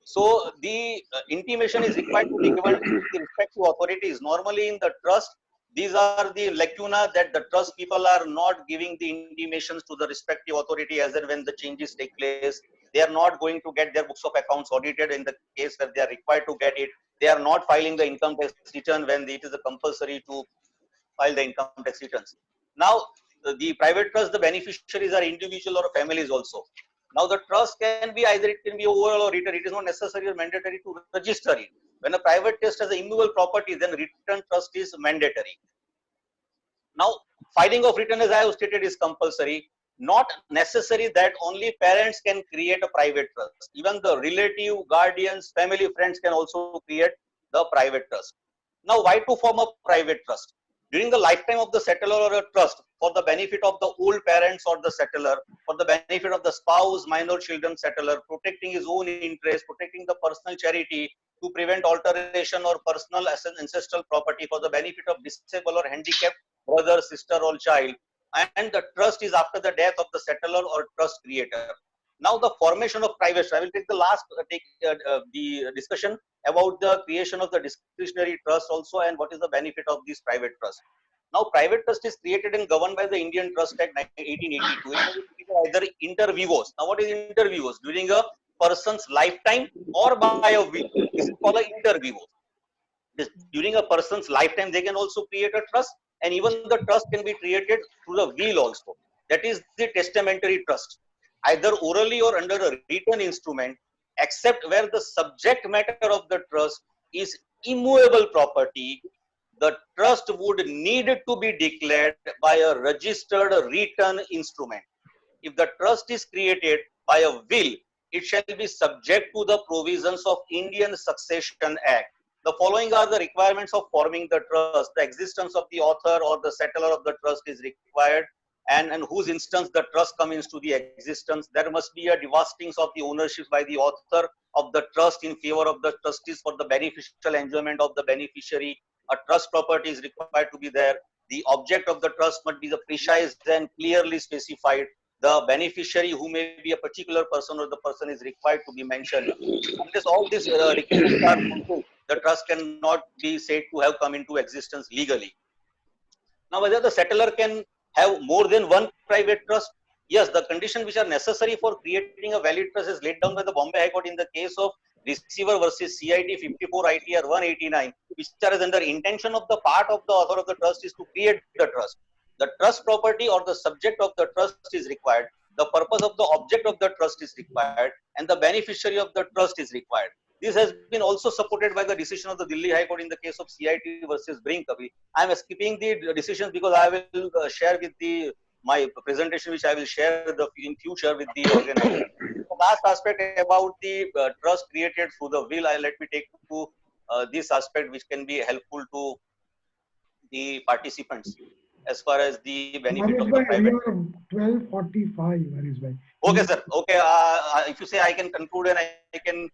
So the intimation is required to be given to the respective authorities. Normally in the trust, these are the lacuna that the trust people are not giving the intimations to the respective authority as and when the changes take place. They are not going to get their books of accounts audited in the case where they are required to get it. They are not filing the income tax return when it is a compulsory to file the income tax returns. Now, the private trust, the beneficiaries are individual or families also. Now, the trust can be either it can be overall or written. It is not necessary or mandatory to register it. When a private trust has an immovable property, then written trust is mandatory. Now, filing of return, as I have stated, is compulsory. Not necessary that only parents can create a private trust. Even the relative, guardians, family, friends can also create the private trust. Now, why to form a private trust? During the lifetime of the settler or a trust, for the benefit of the old parents or the settler, for the benefit of the spouse, minor children settler, protecting his own interest, protecting the personal charity, to prevent alteration or personal ancestral property, for the benefit of disabled or handicapped brother, sister, or child. And the trust is after the death of the settler or trust creator. Now, the formation of private trust. I will take the last the discussion about the creation of the discretionary trust also, and what is the benefit of this private trust. Now, private trust is created and governed by the Indian Trust Act 1882. It is either inter vivos. Now, what is inter vivos? During a person's lifetime or by a will. This is called inter vivos. During a person's lifetime, they can also create a trust, and even the trust can be created through the will also. That is the testamentary trust, either orally or under a written instrument, except where the subject matter of the trust is immovable property. The trust would need to be declared by a registered written instrument. If the trust is created by a will, it shall be subject to the provisions of Indian Succession Act. The following are the requirements of forming the trust. The existence of the author or the settler of the trust is required. and whose instance the trust comes into the existence. There must be a divesting of the ownership by the author of the trust in favor of the trustees for the beneficial enjoyment of the beneficiary. A trust property is required to be there. The object of the trust must be the precise and clearly specified. The beneficiary, who may be a particular person or the person, is required to be mentioned. Unless all these requirements are fulfilled, the trust cannot be said to have come into existence legally. Now, whether the settlor can have more than one private trust? Yes, the conditions which are necessary for creating a valid trust is laid down by the Bombay High Court in the case of Receiver versus CIT 54 ITR 189, which is under intention of the part of the author of the trust is to create the trust. The trust property or the subject of the trust is required. The purpose of the object of the trust is required, and the beneficiary of the trust is required. This has been also supported by the decision of the Delhi High Court in the case of CIT versus Brinkavi. I am skipping the decisions because I will share with my presentation, which I will share in future with the organizer. The last aspect about the trust created through the will, let me take to this aspect, which can be helpful to the participants as far as the benefit of the private. 12:45, Harish bhai. Okay, sir. Okay, if you say I can conclude and I can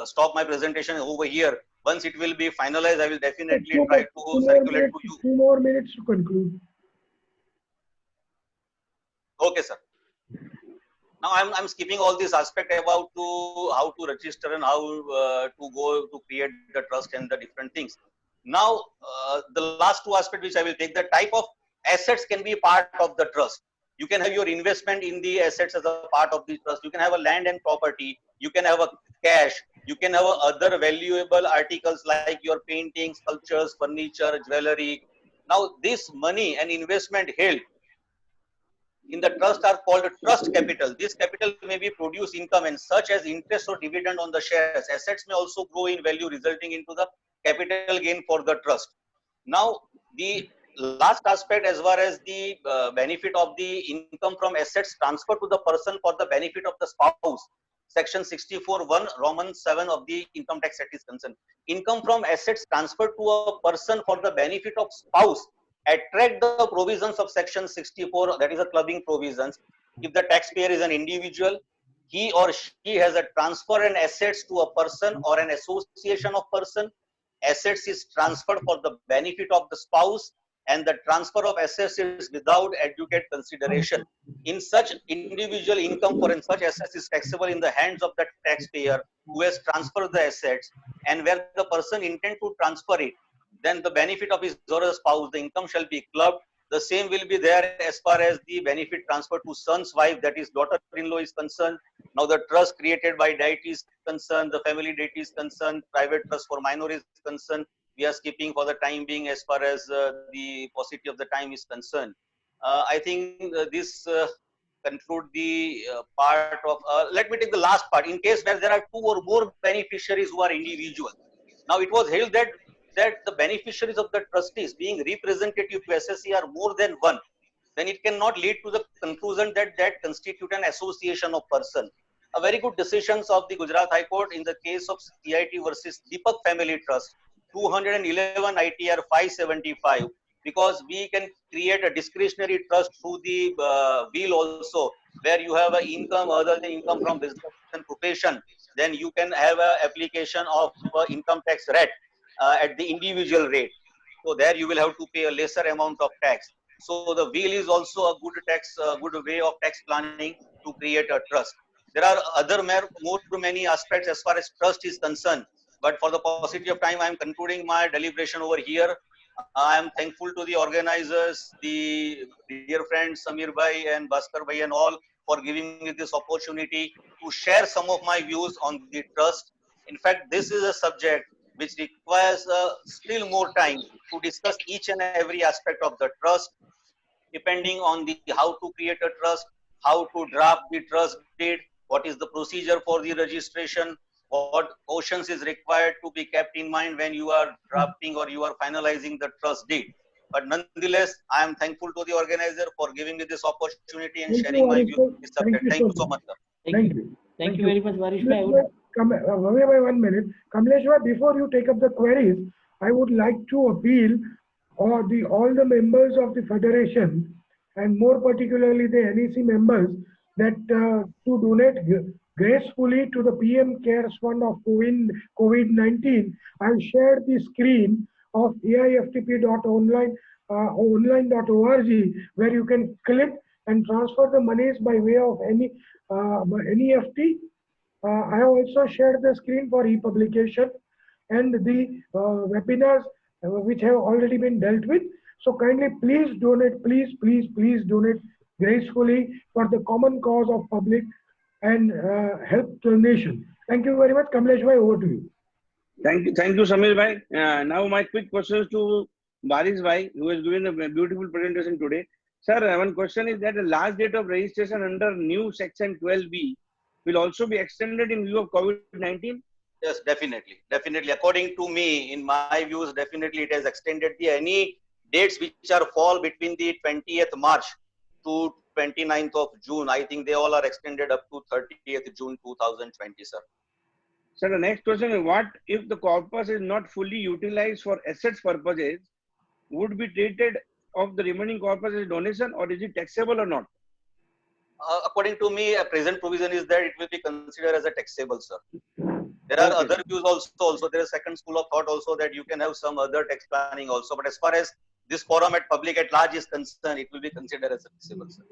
stop my presentation over here. Once it will be finalized, I will definitely try to circulate to you. 2 more minutes to conclude. Okay, sir. Now I'm skipping all this aspect about how to register and how to go to create the trust and the different things. Now, the last two aspects which I will take, the type of assets can be part of the trust. You can have your investment in the assets as a part of the trust. You can have a land and property. You can have a cash. You can have other valuable articles like your paintings, sculptures, furniture, jewelry. Now, this money and investment held in the trust are called trust capital. This capital may be produce income and such as interest or dividend on the shares. Assets may also grow in value, resulting into the capital gain for the trust. Now, the last aspect as far as the benefit of the income from assets transferred to the person for the benefit of the spouse. Section 64(1) Roman 7 of the Income Tax Act is concerned. Income from assets transferred to a person for the benefit of spouse attract the provisions of section 64, that is a clubbing provisions. If the taxpayer is an individual, he or she has a transfer and assets to a person or an association of person. Assets is transferred for the benefit of the spouse, and the transfer of assets is without adequate consideration. In such individual income for such assets is taxable in the hands of the taxpayer who has transferred the assets, and where the person intend to transfer it, then the benefit of his or her spouse, the income shall be clubbed. The same will be there as far as the benefit transfer to son's wife, that is daughter-in-law is concerned. Now the trust created by deity is concerned, the family deity is concerned, private trust for minor is concerned. We are skipping for the time being as far as the paucity of the time is concerned. I think this conclude the part of, let me take the last part. In case where there are two or more beneficiaries who are individual. Now it was held that the beneficiaries of the trustees being representative to SSC are more than one, then it cannot lead to the conclusion that constitute an association of person. A very good decisions of the Gujarat High Court in the case of CIT versus Deepak Family Trust, 211 ITR 575, because we can create a discretionary trust through the will also, where you have an income other than income from business and profession, then you can have an application of income tax rate at the individual rate. So there you will have to pay a lesser amount of tax. So the will is also a good way of tax planning to create a trust. There are other many aspects as far as trust is concerned, but for the paucity of time, I am concluding my deliberation over here. I am thankful to the organizers, the dear friends Samir Bhai and Bhaskar Bhai and all for giving me this opportunity to share some of my views on the trust. In fact, this is a subject which requires still more time to discuss each and every aspect of the trust, depending on how to create a trust, how to draft the trust deed, what is the procedure for the registration, what cautions is required to be kept in mind when you are drafting or you are finalizing the trust deed. But nonetheless, I am thankful to the organizer for giving me this opportunity and sharing my views on this subject. Thank you so much, sir. Thank you. Thank you very much, Varish bhai. One minute. Kamlesh bhai, before you take up the queries, I would like to appeal all the members of the federation and more particularly the NEC members, that to donate gracefully to the PM CARES Fund of COVID-19. I've shared the screen of aiftp.online online.org, where you can click and transfer the monies by way of any NEFT. I have also shared the screen for e-publication and the webinars which have already been dealt with. So kindly please donate, please donate gracefully for the common cause of public and help the nation. Thank you very much. Kamlesh bhai, over to you. Thank you, Samir bhai. Now my quick questions to Baris bhai, who is doing a beautiful presentation today. Sir, one question is that the last date of registration under new section 12B will also be extended in view of COVID-19? Yes, definitely. Definitely. According to me, in my views, definitely it has extended any dates which are fall between the 20th March to 29th of June. I think they all are extended up to 30th June 2020, sir. Sir, the next question is, what if the corpus is not fully utilized for assets purposes, would be treated of the remaining corpus as donation, or is it taxable or not? According to me, a present provision is that it will be considered as a taxable, sir. There are other views also. There is second school of thought also that you can have some other tax planning also. But as far as this forum at public at large is concerned, it will be considered as a taxable, sir.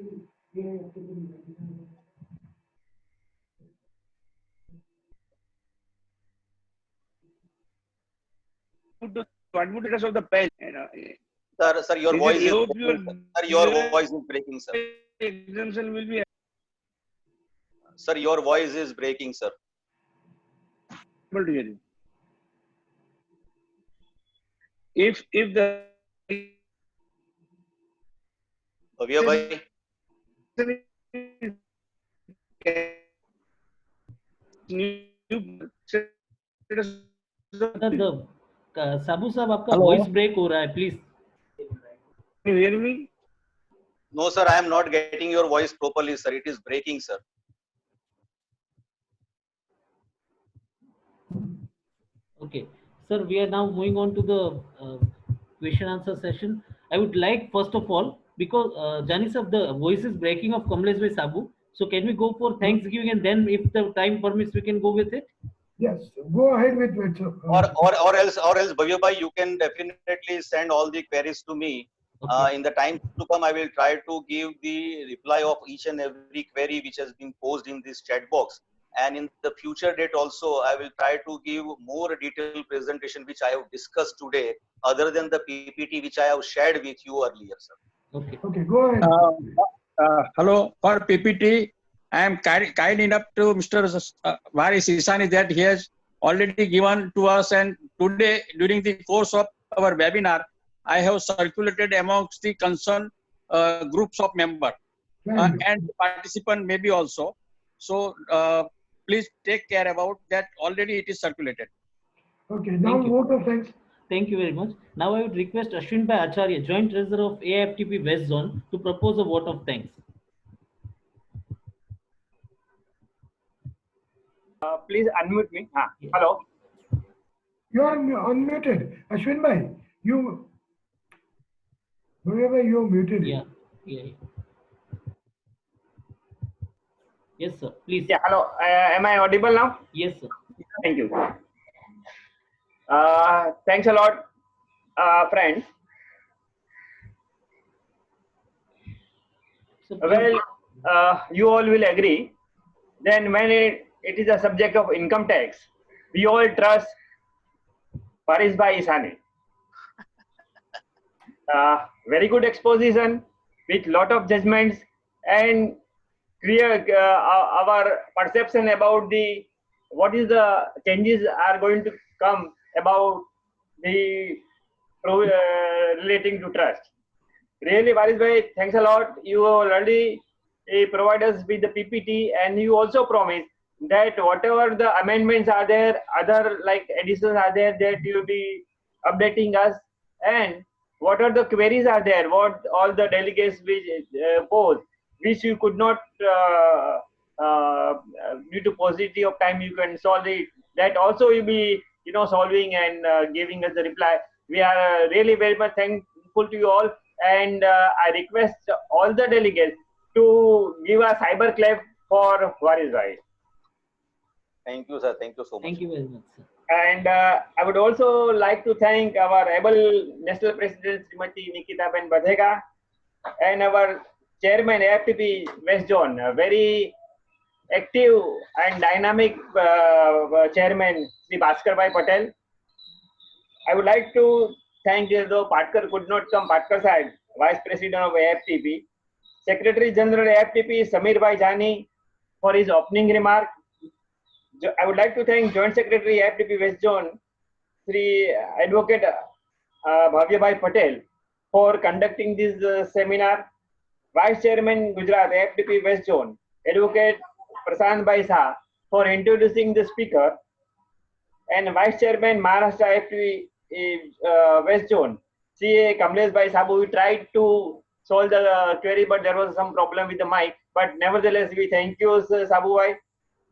To advantage of the pen. Sir, your voice is breaking, sir. Exemption will be. Sir, your voice is breaking, sir. Able to hear you. If the Bhavya bhai. साबू साहब आपका voice break हो रहा है, please. Can you hear me? No, sir, I am not getting your voice properly, sir. It is breaking, sir. Okay, sir, we are now moving on to the question answer session. I would like, first of all, because Jani sir, the voice is breaking of Kamlesh bhai Sabu. So can we go for Thanksgiving, and then if the time permits, we can go with it? Yes, go ahead with it. Or else, Bhavya bhai, you can definitely send all the queries to me. Okay. In the time to come, I will try to give the reply of each and every query which has been posed in this chat box. And in the future date also, I will try to give more detailed presentation which I have discussed today, other than the PPT which I have shared with you earlier, sir. Okay. Okay, go ahead. Hello, for PPT, I am kind enough to Mr. Varis Isani that he has already given to us, and today during the course of our webinar, I have circulated amongst the concerned groups of members and participant maybe also. So please take care about that. Already it is circulated. Okay, now vote of thanks. Thank you very much. Now I would request Ashwin Bhai Acharya, Joint Treasurer of AIFTP West Zone, to propose a vote of thanks. Please unmute me. Hello. You are unmuted. Ashwin bhai, you are muted. Yeah. Yes, sir. Please. Yeah, hello. Am I audible now? Yes, sir. Thank you. Thanks a lot, friends. So, well, you all will agree. Then when it is a subject of income tax, we all trust Varis bhai Isani. Very good exposition with lot of judgments and clear our perception about the what is the changes are going to come about the relating to trust. Really, Varis bhai, thanks a lot. You already provide us with the PPT, and you also promised that whatever the amendments are there, other like additions are there, that you will be updating us, and what are the queries are there, what all the delegates which pose, which you could not due to paucity of time you can solve it, that also you be solving and giving us the reply. We are really very much thankful to you all, and I request all the delegates to give a cyber clap for Waris Bhai. Thank you, sir. Thank you so much. Thank you very much, sir. And I would also like to thank our able National President Srimati Nikitaben Badhega and our Chairman AFTP West Zone, a very active and dynamic Chairman Sri Bhaskar Bhai Patel. I would like to thank, though Patkar could not come, Patkar side, Vice President of AFTP, Secretary General AFTP Samir Bhai Jani for his opening remark. I would like to thank Joint Secretary AFTP West Zone, Sri Advocate Bhavya Bhai Patel for conducting this seminar. Vice Chairman Gujarat AFTP West Zone, Advocate Prashant Bhai Shah for introducing the speaker, and Vice Chairman Maharashtra AFTP West Zone, CA Kamlesh Bhai Sabu. We tried to solve the query, but there was some problem with the mic. But nevertheless, we thank you, Sabu Bhai.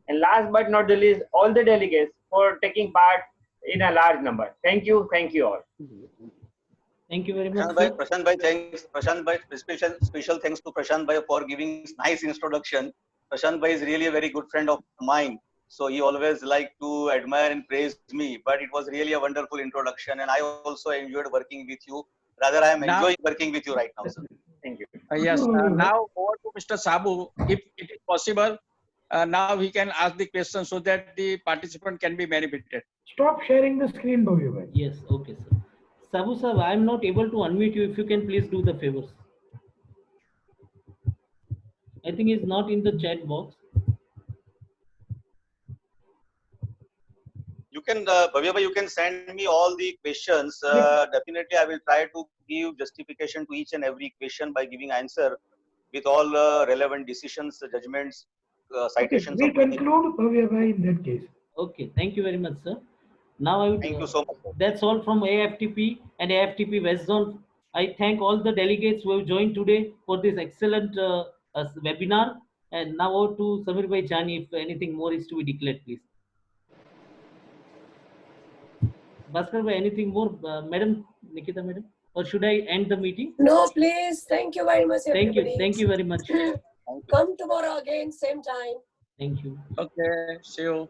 And last but not the least, all the delegates for taking part in a large number. Thank you all. Thank you very much. Prashant Bhai, thanks. Prashant Bhai, special thanks to Prashant Bhai for giving nice introduction. Prashant Bhai is really a very good friend of mine. So he always like to admire and praise me. But it was really a wonderful introduction, and I also enjoyed working with you. Rather, I am enjoying working with you right now, sir. Thank you. Yes. Now over to Mr. Sabu, if it is possible. Now he can ask the question so that the participant can be benefited. Stop sharing the screen, Bhavya Bhai. Yes, okay, sir. Sabu sir, I am not able to unmute you. If you can please do the favors. I think it's not in the chat box. You can, Bhavya Bhai, you can send me all the questions. Definitely, I will try to give justification to each and every question by giving answer with all relevant decisions, judgments, citations. We conclude, Bhavya Bhai, in that case. Okay, thank you very much, sir. Now I would. Thank you so much, sir. That's all from AFTP and AFTP West Zone. I thank all the delegates who have joined today for this excellent webinar. And now over to Samir Bhai Jani, if anything more is to be declared, please. Bhaskar Bhai, anything more, Madam Nikita, Madam, or should I end the meeting? No, please. Thank you very much, Thank everybody. you. Thank you very much. Come tomorrow again, same time. Thank you. Okay. See you.